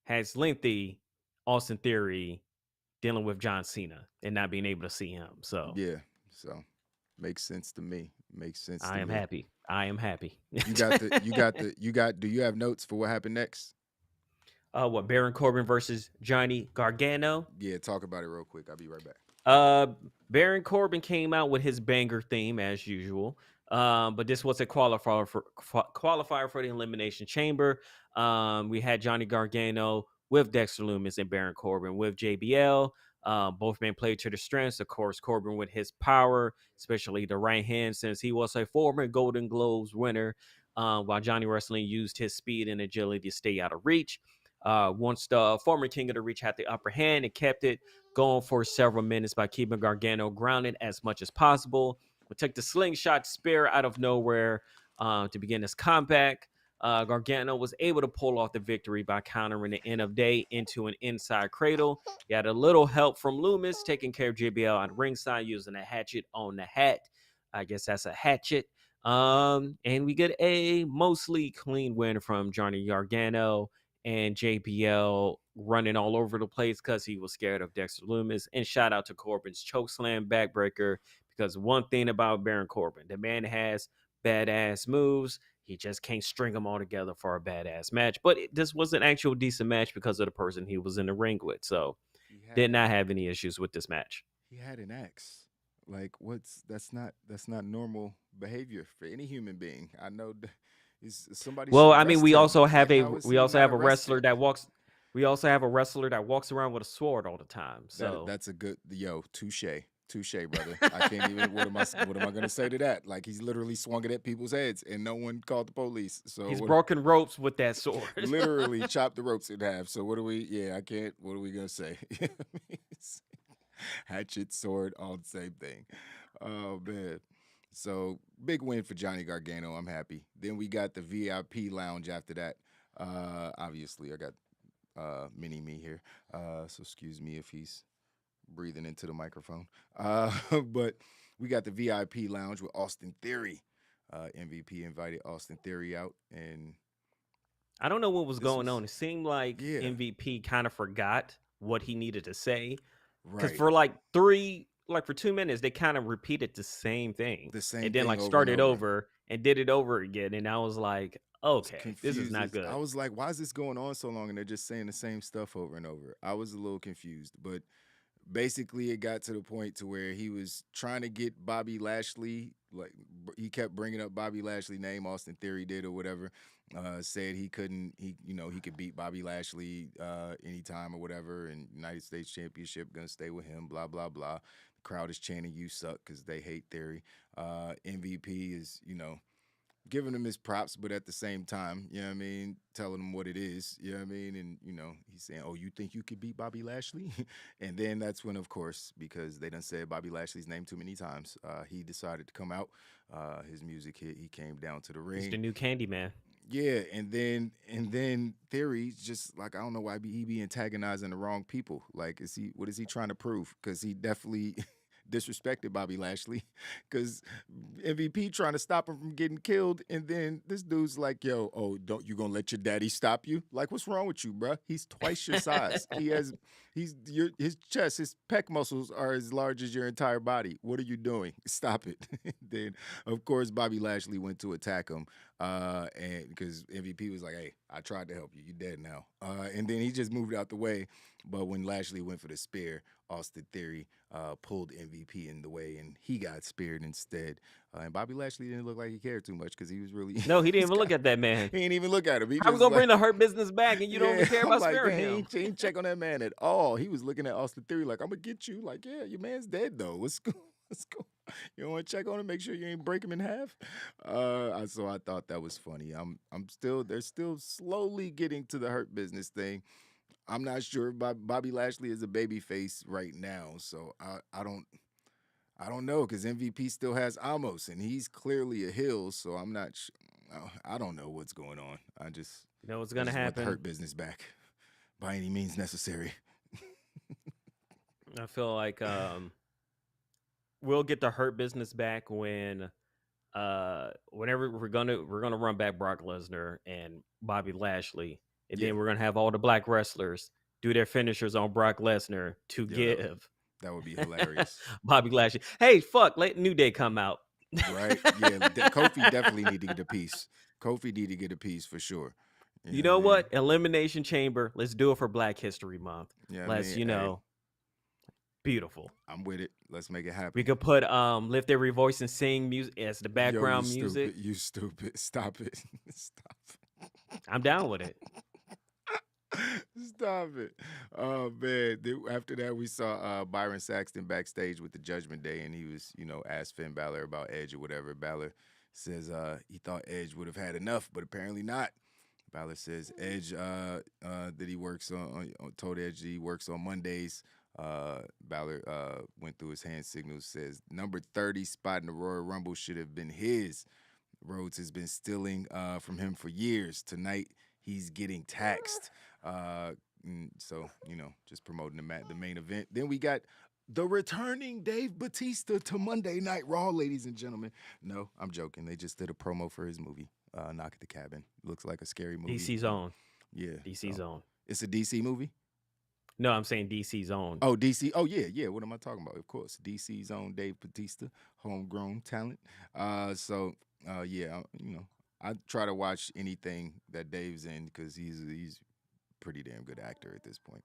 has lengthy Austin Theory dealing with John Cena and not being able to see him. So yeah, so makes sense to me. Makes sense. I am happy. I am happy. Do you have notes for what happened next? What, Baron Corbin versus Johnny Gargano? Yeah, talk about it real quick. I'll be right back. Baron Corbin came out with his banger theme as usual. But this was a qualifier for the Elimination Chamber. We had Johnny Gargano with Dexter Lumis and Baron Corbin with JBL. Both men played to their strengths. Of course, Corbin with his power, especially the right hand, since he was a former Golden Globes winner. While Johnny Wrestling used his speed and agility to stay out of reach. Once the former King of the Reach had the upper hand and kept it going for several minutes by keeping Gargano grounded as much as possible. We took the slingshot spear out of nowhere to begin his comeback. Gargano was able to pull off the victory by countering the end of day into an inside cradle. He had a little help from Loomis, taking care of JBL on ringside using a hatchet on the hat. I guess that's a hatchet. And we get a mostly clean win from Johnny Gargano and JBL running all over the place because he was scared of Dexter Lumis. And shout out to Corbin's chokeslam backbreaker, because one thing about Baron Corbin, the man has badass moves. He just can't string them all together for a badass match. But this was an actual decent match because of the person he was in the ring with. So did not have any issues with this match. He had an ex. Like, that's not normal behavior for any human being. I know somebody. Well, should I mean, arrest we him. also have Like, a how is we he also not have a wrestler arrested? that walks. We also have a wrestler that walks around with a sword all the time. So That's a good touche, brother. I can't even. What am I gonna say to that? Like, he's literally swung it at people's heads, and no one called the police. So he's broken ropes with that sword. literally chopped the ropes in half. So what do we? Yeah, I can't. What are we gonna say? Hatchet, sword, all the same thing. Oh man. So big win for Johnny Gargano. I'm happy. Then we got the VIP lounge after that. Obviously, I got mini me here. So excuse me if he's breathing into the microphone. But we got the VIP lounge with Austin Theory. MVP invited Austin Theory out, and I don't know what was going was- on. It seemed like Yeah. MVP kind of forgot what he needed to say. Because right, for 2 minutes, they kind of repeated the same thing. the same And then thing like over started and over. over and did it over again. And I was like, okay, this is confused. not good. I was like, why is this going on so long? And they're just saying the same stuff over and over. I was a little confused, but basically it got to the point to where he was trying to get Bobby Lashley, like he kept bringing up Bobby Lashley name, Austin Theory did or whatever, said he couldn't, he could beat Bobby Lashley anytime or whatever, and United States Championship gonna stay with him, blah blah blah. The crowd is chanting "You suck" because they hate Theory. MVP is giving him his props, but at the same time, you know what I mean, telling him what it is, you know what I mean, and he's saying, "Oh, you think you could beat Bobby Lashley?" And then that's when, of course, because they done said Bobby Lashley's name too many times, he decided to come out. His music hit. He came down to the ring. He's the new Candyman. Yeah, and then Theory's just like, I don't know why he be antagonizing the wrong people. Like, what is he trying to prove? Because he definitely disrespected Bobby Lashley because MVP trying to stop him from getting killed, and then this dude's like, "Yo, oh, don't you gonna let your daddy stop you? Like, what's wrong with you, bruh? He's twice your size. His chest, his pec muscles are as large as your entire body. What are you doing? Stop it." Then, of course, Bobby Lashley went to attack him, and because MVP was like, "Hey, I tried to help you. You dead now." And then he just moved out the way. But when Lashley went for the spear, Austin Theory pulled MVP in the way, and he got speared instead. And Bobby Lashley didn't look like he cared too much because he was really No, he didn't even look at that man. he didn't even look at him. He How we just gonna like, bring the Hurt Business back and you don't even care I'm about like, sparing "Dang, him? he ain't check on that man at all. He was looking at Austin Theory like, I'm gonna get you. Like, yeah, your man's dead though. Let's go. Let's go. You don't want to check on him, make sure you ain't break him in half. So I thought that was funny. They're still slowly getting to the Hurt Business thing. I'm not sure if Bobby Lashley is a baby face right now, so I don't know because MVP still has Amos and he's clearly a heel, so I'm not. I don't know what's going on. You know what's I gonna just want the happen? Hurt Business back by any means necessary. I feel like we'll get the Hurt Business back when whenever we're gonna run back Brock Lesnar and Bobby Lashley, and Yeah. then we're gonna have all the black wrestlers do their finishers on Brock Lesnar to Yeah, give that would be hilarious. Bobby Lashley. Hey, fuck, let New Day come out. Right? Yeah, Kofi definitely need to get a piece. Kofi need to get a piece for sure. You know know what I mean? what? Elimination Chamber. Let's do it for Black History Month. Yeah, I Let's, mean, hey, beautiful. I'm with it. Let's make it happen. We could put Lift Every Voice and Sing music as the Yo, background you music. Stupid. You stupid. Stop it. Stop. I'm down with it. Stop it. Oh man. After that, we saw Byron Saxton backstage with the Judgment Day, and he was, asked Finn Balor about Edge or whatever. Balor says he thought Edge would have had enough, but apparently not. Balor says Edge that he works on told Edge that he works on Mondays. Balor went through his hand signals, says number 30 spot in the Royal Rumble should have been his. Rhodes has been stealing from him for years. Tonight, he's getting taxed. So, just promoting the main event. Then we got the returning Dave Bautista to Monday Night Raw, ladies and gentlemen. No, I'm joking. They just did a promo for his movie, Knock at the Cabin. Looks like a scary movie. DC's own. Yeah. DC's own. It's a DC movie? No, I'm saying DC's own. Oh, DC. Oh, yeah. What am I talking about? Of course, DC's own Dave Bautista, homegrown talent. Yeah, I try to watch anything that Dave's in because he's a pretty damn good actor at this point.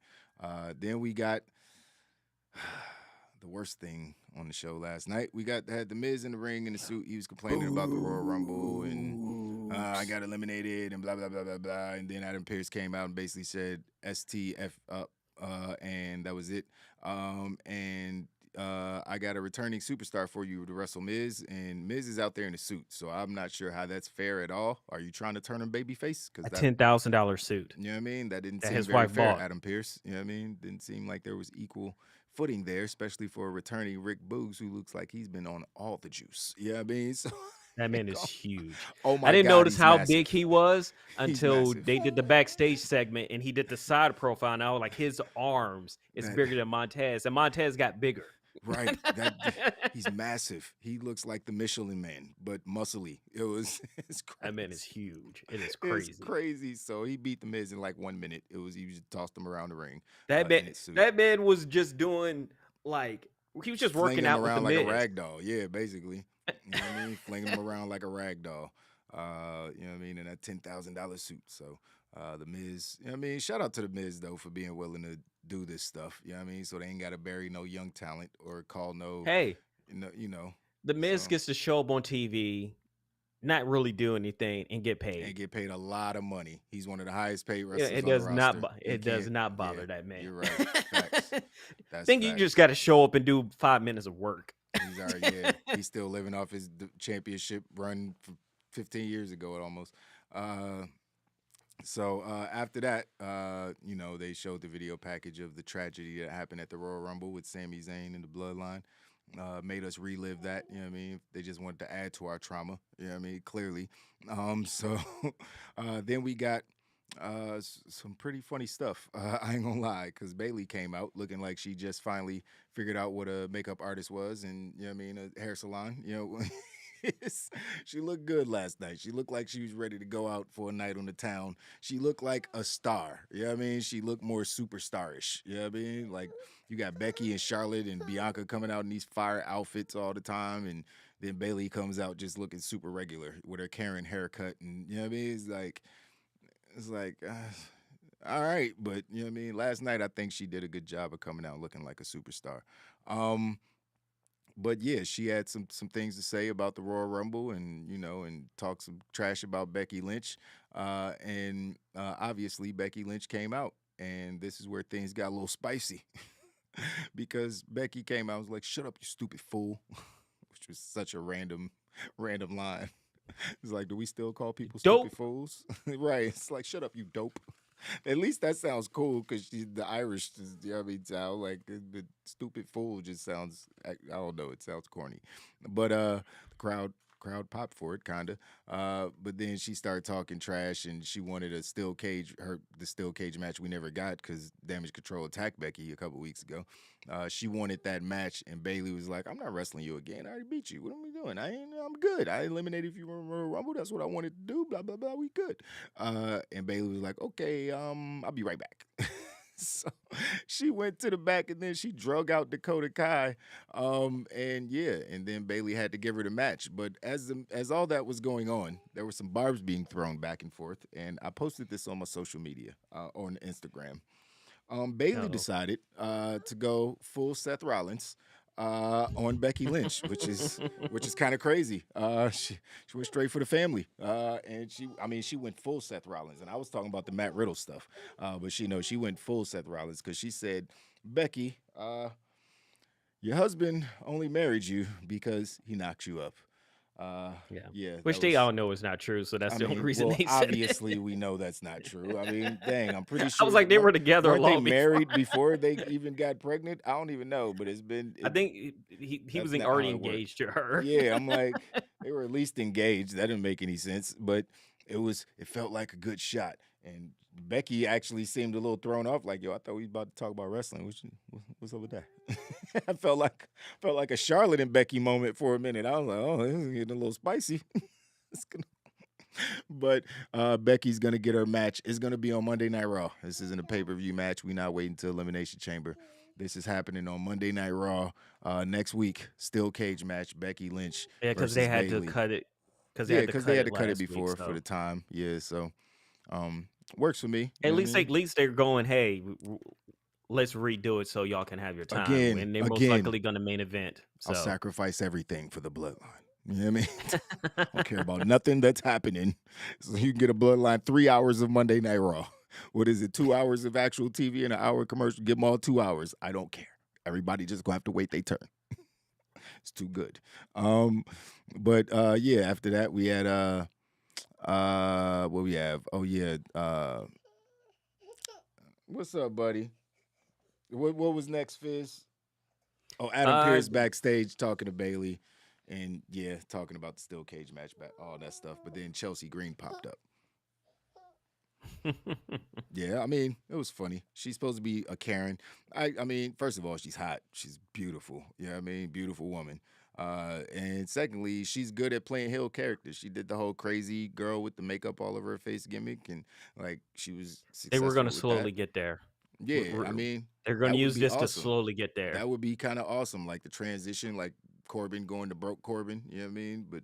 Then we got the worst thing on the show last night. We had the Miz in the ring in the suit. He was complaining about the Royal Rumble and I got eliminated and blah blah blah blah blah. And then Adam Pearce came out and basically said STF up. And that was it. I got a returning superstar for you to wrestle Miz, and Miz is out there in a suit, so I'm not sure how that's fair at all. Are you trying to turn him babyface? A $10,000 suit. You know what I mean? That didn't that seem his very wife fair, bought. Adam Pearce. You know what I mean? Didn't seem like there was equal footing there, especially for a returning Rick Boogs, who looks like he's been on all the juice. You know what I mean? So That man is huge. Oh my I didn't God, notice he's how massive. big he was until massive. they did the backstage segment and he did the side profile. And I was like, his arms is That- bigger than Montez, and Montez got bigger. Right. He's massive. He looks like the Michelin Man, but muscly. It's crazy. That man is huge. It is crazy. It's crazy. So he beat the Miz in like 1 minute. He just tossed him around the ring. That man was just doing he was just working Flinging out him with around the like Miz. a rag doll. Yeah, basically. You know what I mean? Flinging him around like a rag doll. You know what I mean? In that $10,000 suit. So the Miz, you know what I mean? Shout out to the Miz though for being willing to do this stuff. You know what I mean? So they ain't gotta bury no young talent or call no Hey, the the Miz gets to show up on TV, not really do anything, and get paid. and get paid a lot of money. He's one of the highest paid Yeah, wrestlers. it on does the not. roster. It He does can't- not bother yeah, that man. You're right. Facts. That's Think you facts. just got to show up and do 5 minutes of work. He's already, yeah. He's still living off his championship run from 15 years ago almost. So after that, they showed the video package of the tragedy that happened at the Royal Rumble with Sami Zayn and the Bloodline. Made us relive that, you know what I mean? They just wanted to add to our trauma, you know what I mean? Clearly. So then we got Some pretty funny stuff. I ain't gonna lie, because Bailey came out looking like she just finally figured out what a makeup artist was, and you know what I mean, a hair salon. You know, she looked good last night. She looked like she was ready to go out for a night on the town. She looked like a star. You know what I mean? She looked more superstarish. You know what I mean? Like you got Becky and Charlotte and Bianca coming out in these fire outfits all the time, and then Bailey comes out just looking super regular with her Karen haircut, and you know what I mean? It's like, all right, but you know what I mean. Last night, I think she did a good job of coming out looking like a superstar. Um, but yeah, she had some things to say about the Royal Rumble, and and talk some trash about Becky Lynch. And obviously, Becky Lynch came out, and this is where things got a little spicy because Becky came out and was like, "Shut up, you stupid fool," which was such a random line. It's like, do we still call people Dope. stupid fools? Right. It's like, shut up, you dope. At least that sounds cool because the Irish, you know what I mean, sound like the stupid fool just sounds, I don't know, it sounds corny. But the crowd popped for it, kind of. But then she started talking trash, and she wanted a the steel cage match we never got because Damage Control attacked Becky a couple weeks ago. She wanted that match, and Bailey was like, "I'm not wrestling you again. I already beat you. What are we doing? I'm good. I eliminated you from Royal Rumble. That's what I wanted to do. Blah blah blah. We good." And Bailey was like, "Okay, I'll be right back." So she went to the back, and then she drug out Dakota Kai. And then Bailey had to give her the match. But as all that was going on, there were some barbs being thrown back and forth, and I posted this on my social media on Instagram. Bailey Uh-oh. decided to go full Seth Rollins on Becky Lynch, which is kind of crazy. She went straight for the family, and she went full Seth Rollins. And I was talking about the Matt Riddle stuff, but she went full Seth Rollins because she said, "Becky, your husband only married you because he knocked you up." Yeah. Yeah, Which that they was. all know is not true, so that's I the only mean, reason well, they said it. obviously we know that's not true. I mean, dang, I'm pretty I was sure like, they were together weren't they long before. married before they even got pregnant? I don't even know, but I think he was that's not already how it worked. engaged to her. Yeah, I'm like, they were at least engaged. That didn't make any sense, but it felt like a good shot. And Becky actually seemed a little thrown off, like, yo, I thought we was about to talk about wrestling. What's up with that? I felt like a Charlotte and Becky moment for a minute. I was like, oh, this is getting a little spicy. It's gonna but Becky's gonna get her match. It's gonna be on Monday Night Raw. This isn't a pay-per-view match. We're not waiting till Elimination Chamber. This is happening on Monday Night Raw next week. Steel cage match. Becky Lynch Yeah, because versus they had to Bayley. cut it. Yeah, because they had to cut it last week, before for so the time. Yeah, so works for me. You at know what I least mean? they're going, hey, let's redo it so y'all can have your time, and they're most Again, likely going to main event. I'll So sacrifice everything for the bloodline. You know what I mean? I don't care about nothing that's happening. So you can get a bloodline 3 hours of Monday Night Raw. What is it? 2 hours of actual TV and an hour of commercial. Give them all 2 hours. I don't care. Everybody just gonna have to wait their turn. It's too good. But yeah, after that we had what we have? Oh yeah. What's up, buddy? What was next, Fizz? Oh, Adam Pearce backstage talking to Bailey. And yeah, talking about the steel cage match, all that stuff. But then Chelsea Green popped up. Yeah, I mean, it was funny. She's supposed to be a Karen. I mean, first of all, she's hot. She's beautiful. You know what I mean? Beautiful woman. And secondly, she's good at playing heel characters. She did the whole crazy girl with the makeup all over her face gimmick, and like she was they were going to successful with slowly that. get there. Yeah, I mean, They're going that to would use be this to awesome. slowly get there. That would be kind of awesome, like the transition, like Corbin going to broke Corbin. You know what I mean? But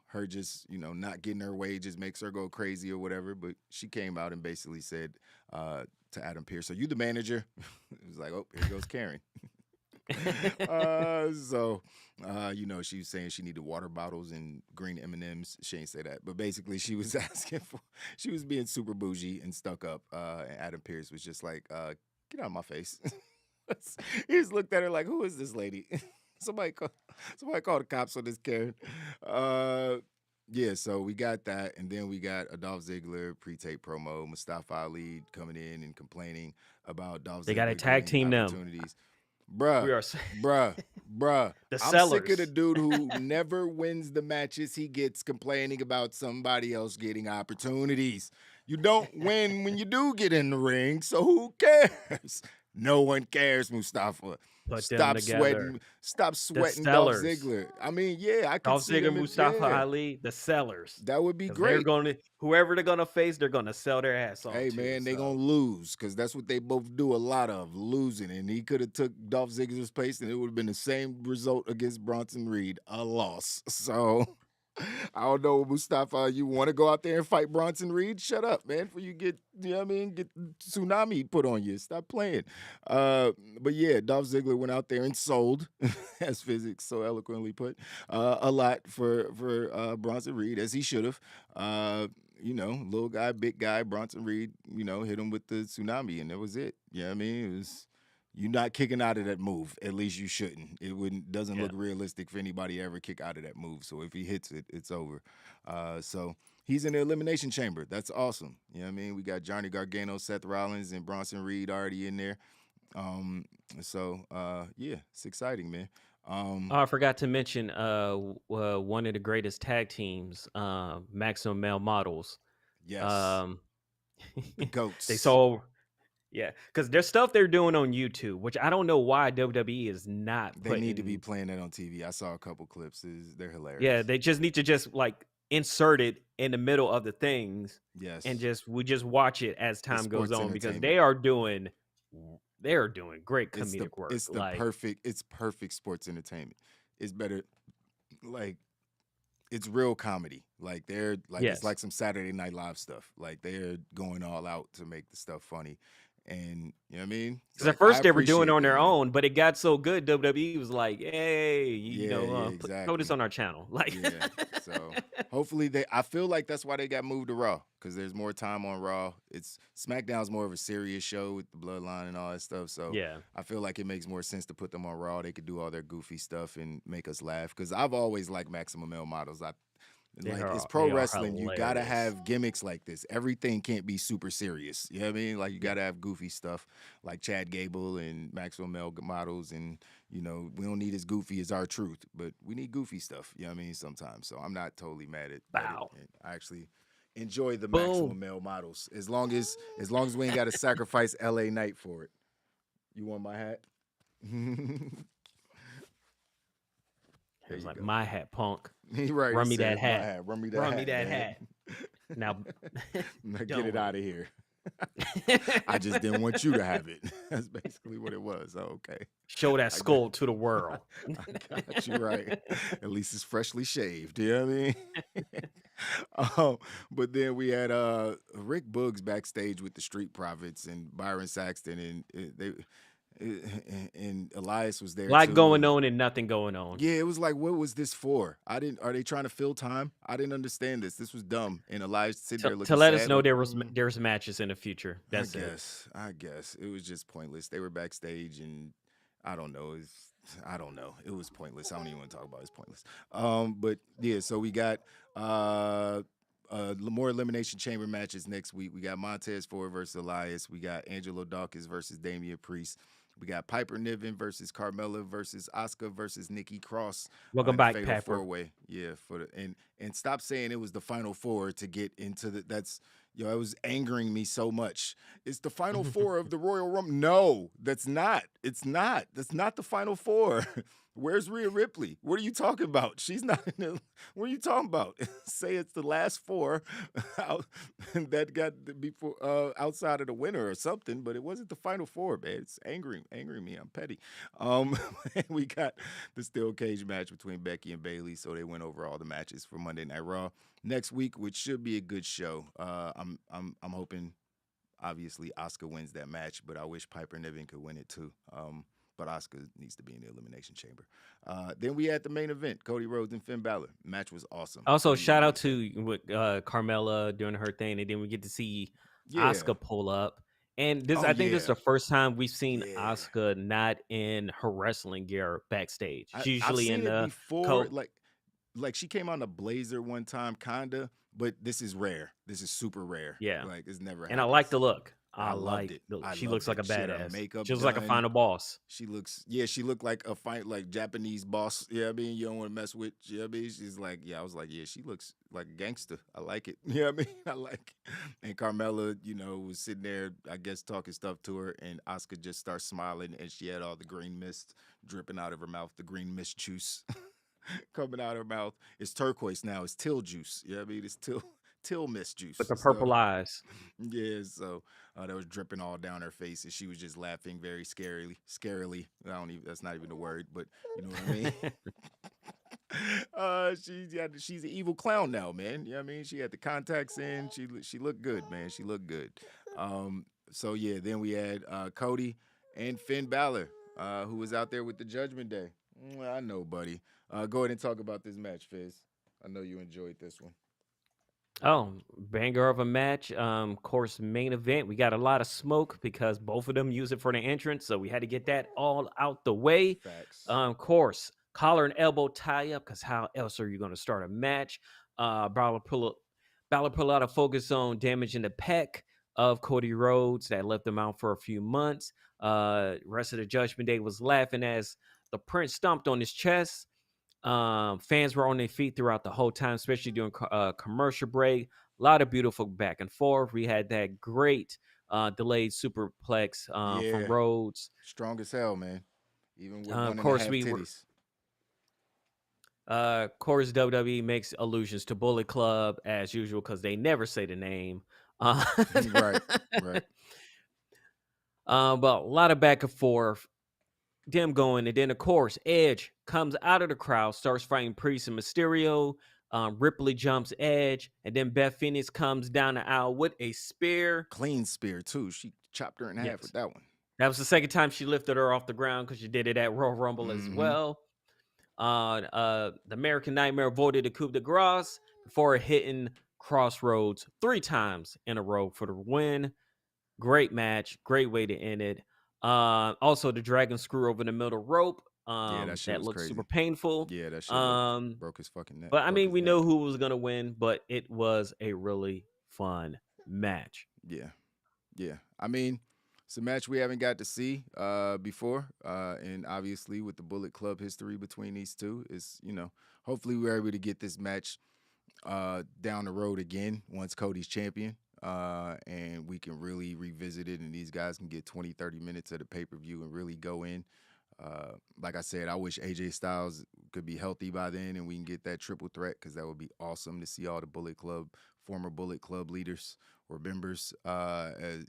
her just not getting her way just makes her go crazy or whatever. But she came out and basically said to Adam Pearce, "Are you the manager?" It was like, "Oh, here goes Karen." She was saying she needed water bottles and green M&Ms. She ain't say that, but basically she was she was being super bougie and stuck up. And Adam Pearce was just like, "Get out of my face." He just looked at her like, "Who is this lady?" Somebody call the cops on this Karen. Yeah, so we got that, and then we got a Dolph Ziggler pre-tape promo. Mustafa Ali coming in and complaining about Dolph Ziggler They got to tag getting team them. opportunities. Bruh, We are. bruh, Bruh, The I'm sick of the sellers. dude who never wins the matches he gets complaining about somebody else getting opportunities. You don't win when you do get in the ring, so who cares? No one cares, Mustafa. Put them Stop together. sweating. Stop The sweating Dolph sellers. Ziggler. I mean, yeah, I could Dolph see Ziggler, them. Mustafa Yeah, Ali, the sellers. that would be Because they're great. going to, whoever they're going to face, they're going to sell their ass off Hey to. man, they So, gonna lose because that's what they both do a lot of, losing. And he could have took Dolph Ziggler's place, and it would have been the same result against Bronson Reed, a loss. So I don't know, Mustafa. You want to go out there and fight Bronson Reed? Shut up, man. For you get, you know what I mean, get tsunami put on you. Stop playing. But yeah, Dolph Ziggler went out there and sold, as physics so eloquently put, a lot for Bronson Reed, as he should have. You know, little guy, big guy, Bronson Reed, you know, hit him with the tsunami, and that was it. You know what I mean? It was you're not kicking out of that move. At least you shouldn't. It wouldn't doesn't yeah. look realistic for anybody to ever kick out of that move. So if he hits it, it's over. So he's in the elimination chamber. That's awesome. You know what I mean? We got Johnny Gargano, Seth Rollins, and Bronson Reed already in there. Yeah, it's exciting, man. Oh, I forgot to mention one of the greatest tag teams, Maximum Male Models. Yes, Um, the goats. they saw, yeah, because there's stuff they're doing on YouTube, which I don't know why WWE is not They putting. need to be playing that on TV. I saw a couple clips. They're hilarious. Yeah, they just need to just like insert it in the middle of the things, Yes. and we just watch it as time goes sports on because entertainment. they are doing great It's comedic work. It's like, perfect sports entertainment. It's better, like it's real comedy. Like they're like Yes. it's like some Saturday Night Live stuff. Like they're going all out to make the stuff funny. And you know what I mean? because at first they were doing it on their own, but it got so good, WWE was like, "Hey, throw this exactly. on our channel." Like, Yeah. So hopefully I feel like that's why they got moved to Raw, because there's more time on Raw. It's SmackDown's more of a serious show with the bloodline and all that stuff. So yeah, I feel like it makes more sense to put them on Raw. They could do all their goofy stuff and make us laugh. Because I've always liked Maximum Male Models. It's pro they are wrestling. You gotta hilarious. have gimmicks like this. Everything can't be super serious. You know what I mean? Like you gotta have goofy stuff like Chad Gable and Maxwell Male Models, and you know we don't need as goofy as our truth, but we need goofy stuff. You know what I mean? Sometimes. So I'm not totally mad at Wow. it. I actually enjoy the Boom. Maxwell Male Models as long as we ain't got to sacrifice LA Knight for it. You want my hat? it was like my hat, punk. Right. Run he me said, that "My hat. Run me that Run hat. me that man." hat. Now, Now get Don't. it out of here. I just didn't want you to have it. That's basically what it was. Oh, okay. show that skull to the world. I got you right. At least it's freshly shaved. You know what I mean? But then we had Rick Boogs backstage with the Street Profits and Byron Saxton, and Elias was there. Like too. going on and nothing going on. Yeah, it was like, what was this for? Are they trying to fill time? I didn't understand this. This was dumb. And Elias sitting there looking To let us sad, know like, there's matches in the future. That's it. I guess it was just pointless. They were backstage, and I don't know. It was pointless. I don't even want to talk about it. It's pointless. But yeah, so we got more Elimination Chamber matches next week. We got Montez Ford versus Elias. We got Angelo Dawkins versus Damian Priest. We got Piper Niven versus Carmella versus Asuka versus Nikki Cross. Welcome in back, Fatal Pepper. Four-way. Yeah, and stop saying it was the Final Four to get into the. It was angering me so much. It's the Final Four of the Royal Rumble. No, that's not. It's not. That's not the Final Four. Where's Rhea Ripley? What are you talking about? She's not in the. What are you talking about? Say it's the last four that got before outside of the winner or something, but it wasn't the Final Four, man. It's angering me. I'm petty. We got the steel cage match between Becky and Bayley, so they went over all the matches for Monday Night Raw next week, which should be a good show. I'm hoping, obviously, Asuka wins that match, but I wish Piper Niven could win it too. But Asuka needs to be in the Elimination Chamber. Then we had the main event, Cody Rhodes and Finn Balor. Match was awesome. Also, shout out to Carmella doing her thing, and then we get to see Asuka pull up. And this, I think this is the first time we've seen Asuka not in her wrestling gear backstage. She's usually I've seen in the it before, like she came on a blazer one time, kinda. But this is rare. This is super rare. Yeah. Like it's never happened. And I like the look. I loved it. I She loved looks like it. a She had her badass. makeup She looks like a done. final boss. She looked like a like Japanese boss. Yeah, I mean, you don't want to mess with. Yeah, I mean, she's like, yeah, I was like, yeah, she looks like a gangster. I like it. Yeah, I mean, I like. It. And Carmella, was sitting there, I guess, talking stuff to her, and Asuka just starts smiling, and she had all the green mist dripping out of her mouth, the green mist juice coming out of her mouth. It's turquoise now. It's till juice. Yeah, I mean, it's till mist juice. With the So, purple eyes. yeah, so that was dripping all down her face, and she was just laughing very scarily. Scarily, I don't even. That's not even a word, but you know what I mean. She's an evil clown now, man. You know what I mean? She had the contacts in. She looked good, man. She looked good. So yeah, then we had Cody and Finn Balor, who was out there with the Judgment Day. I know, buddy. Go ahead and talk about this match, Fizz. I know you enjoyed this one. Oh, banger of a match. Of course, main event. We got a lot of smoke because both of them use it for the entrance, so we had to get that all out the way. Facts. Of course, collar and elbow tie up, because how else are you going to start a match? Balor pull out a focus on damaging the pec of Cody Rhodes that left him out for a few months. Rest of the Judgment Day was laughing as the Prince stomped on his chest. Fans were on their feet throughout the whole time, especially during commercial break. A lot of beautiful back and forth. We had that great delayed superplex from Rhodes. Strong as hell, man. Even with Of 1.5 course, titties. Of course, WWE makes allusions to Bullet Club as usual because they never say the name. Right. But a lot of back and forth. Them going, and then of course Edge comes out of the crowd, starts fighting Priest and Mysterio. Ripley jumps Edge, and then Beth Phoenix comes down the aisle with a spear. Clean spear too. She chopped her in half with that one. That was the second time she lifted her off the ground because she did it at Royal Rumble as well. The American Nightmare avoided the coup de grace before hitting Crossroads 3 times in a row for the win. Great match, great way to end it. Also the dragon screw over the middle rope. That looked crazy. super painful. Yeah, that shit broke his fucking neck. But I mean, we know who was gonna win, but it was a really fun match. Yeah. I mean, it's a match we haven't got to see before, and obviously with the Bullet Club history between these two, is hopefully we're able to get this match down the road again once Cody's champion. And we can really revisit it, and these guys can get 20, 30 minutes of the pay-per-view and really go in. Like I said, I wish AJ Styles could be healthy by then and we can get that triple threat, because that would be awesome to see all the former Bullet Club leaders or members, as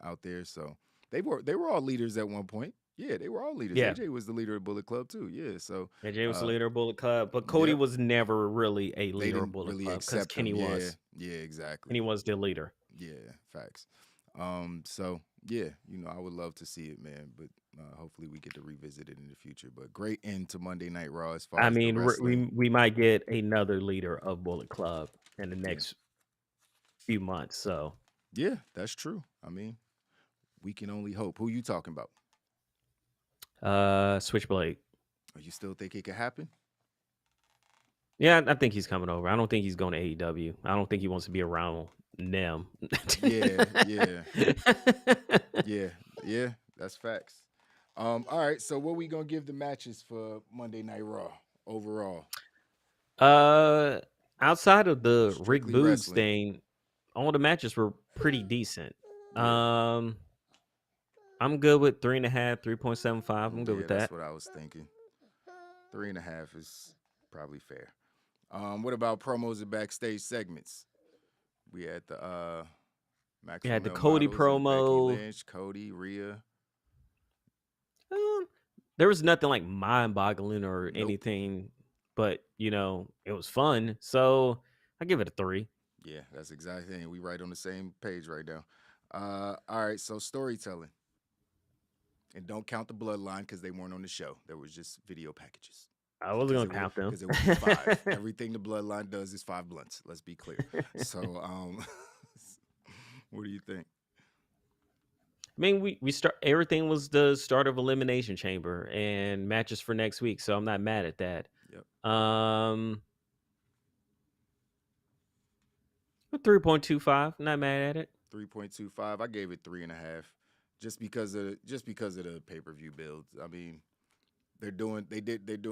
out there. So they were all leaders at one point. Yeah, they were all leaders. Yeah. AJ was the leader of Bullet Club too. Yeah, so AJ was the leader of Bullet Club, but Cody was never really a leader of Bullet Club because Kenny was. Yeah, exactly. Kenny was the leader. Yeah, facts. So yeah, I would love to see it, man. But hopefully we get to revisit it in the future. But great end to Monday Night Raw as far as the wrestling. we might get another leader of Bullet Club in the next few months. So yeah, that's true. I mean, we can only hope. Who you talking about? Switchblade. Oh, you still think it could happen? Yeah, I think he's coming over. I don't think he's going to AEW. I don't think he wants to be around them. Yeah. That's facts. All right. So, what we gonna give the matches for Monday Night Raw overall? Outside of the Strictly Rick Boogs wrestling. thing, all the matches were pretty decent. I'm good with 3.5, 3.75. I'm good with that. That's what I was thinking. 3.5 is probably fair. What about promos and backstage segments? We had the had the Cody promo. Becky Lynch, Cody, Rhea. There was nothing like mind-boggling or anything, but it was fun. So I give it a 3. Yeah, that's exactly it. We right on the same page right now. All right, so storytelling. And don't count the bloodline because they weren't on the show. There was just video packages. I wasn't going to count them. Because it would be 5. Everything the bloodline does is 5 blunts. Let's be clear. So, what do you think? I mean, we start. Everything was the start of Elimination Chamber and matches for next week, so I'm not mad at that. Yep. 3.25. Not mad at it. 3.25. I gave it 3.5, just because of the pay-per-view build. I mean, they're doing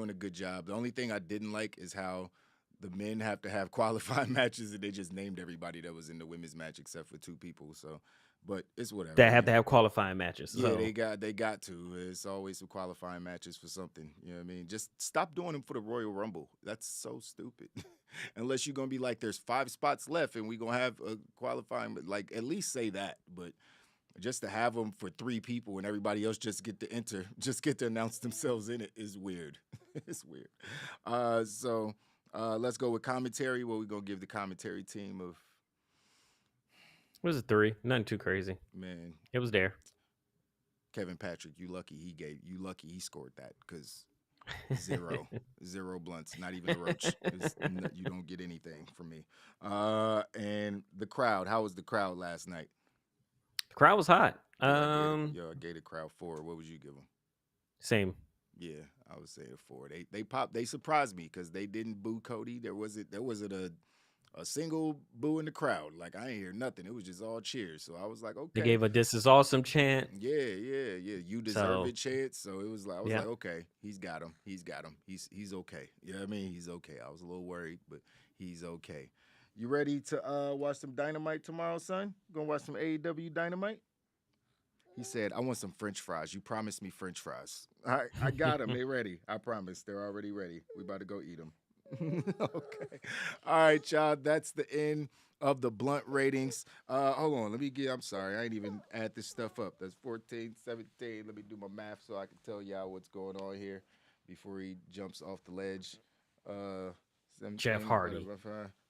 a good job. The only thing I didn't like is how the men have to have qualifying matches, and they just named everybody that was in the women's match except for 2 people. So, but it's whatever. That have to have qualifying matches. Yeah, So. they got to. It's always some qualifying matches for something. You know what I mean? Just stop doing them for the Royal Rumble. That's so stupid. Unless you're gonna be like, there's 5 spots left, and we're gonna have a qualifying. Like, at least say that. But just to have them for 3 people and everybody else just get to announce themselves in it is weird. It's weird. So let's go with commentary. What we gonna give the commentary team of? Was it 3? Nothing too crazy. Man, it was there. Kevin Patrick, you lucky he scored that, because 0 blunts, not even a roach. You don't get anything from me. And the crowd, how was the crowd last night? The crowd was hot. I gave the crowd 4. What would you give them? Same. Yeah, I would say a 4. They surprised me because they didn't boo Cody. There wasn't a single boo in the crowd. Like, I ain't hear nothing. It was just all cheers. So I was like, okay. They gave a "This is awesome" chant. Yeah. You deserve it chant. So it was like, I was like, okay, he's got him. He's okay. You know what I mean? He's okay. I was a little worried, but he's okay. You ready to watch some Dynamite tomorrow, son? Gonna watch some AEW Dynamite? He said, I want some French fries. You promised me French fries. I got them. They ready. I promise. They're already ready. We about to go eat them. Okay. All right, y'all. That's the end of the blunt ratings. Hold on. I'm sorry. I ain't even add this stuff up. That's 14, 17. Let me do my math so I can tell y'all what's going on here before he jumps off the ledge. 17, Jeff Hardy.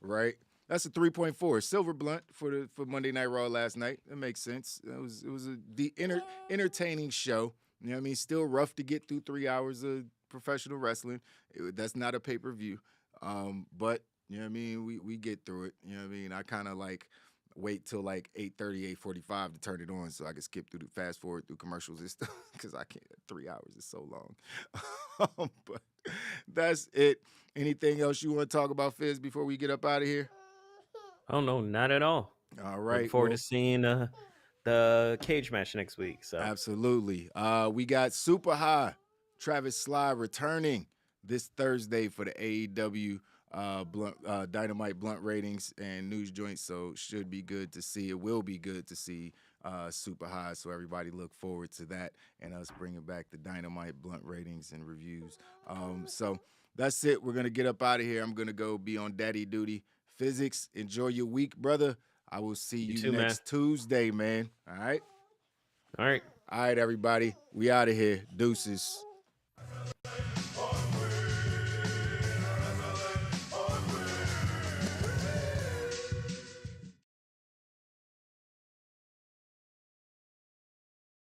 Right. That's a 3.4 silver blunt for Monday Night Raw last night. That makes sense. It was entertaining show. You know what I mean? Still rough to get through 3 hours of professional wrestling. That's not a pay-per-view. But you know what I mean? We get through it. You know what I mean? I kind of like wait till like 8:30, 8:45 to turn it on so I can skip through fast forward through commercials and stuff, because I can't. 3 hours is so long. But that's it. Anything else you want to talk about, Fizz, before we get up out of here? Oh no, not at all. All right. Look forward to seeing the cage match next week. So absolutely. We got Super High Travis Sly returning this Thursday for the AEW Dynamite blunt ratings and news joints. So should be good to see. It will be good to see Super High. So everybody look forward to that and us bringing back the Dynamite blunt ratings and reviews. So that's it. We're going to get up out of here. I'm going to go be on daddy duty. Physics, enjoy your week, brother. I will see you too, next Tuesday, man. All right? All right. All right, everybody. We out of here. Deuces.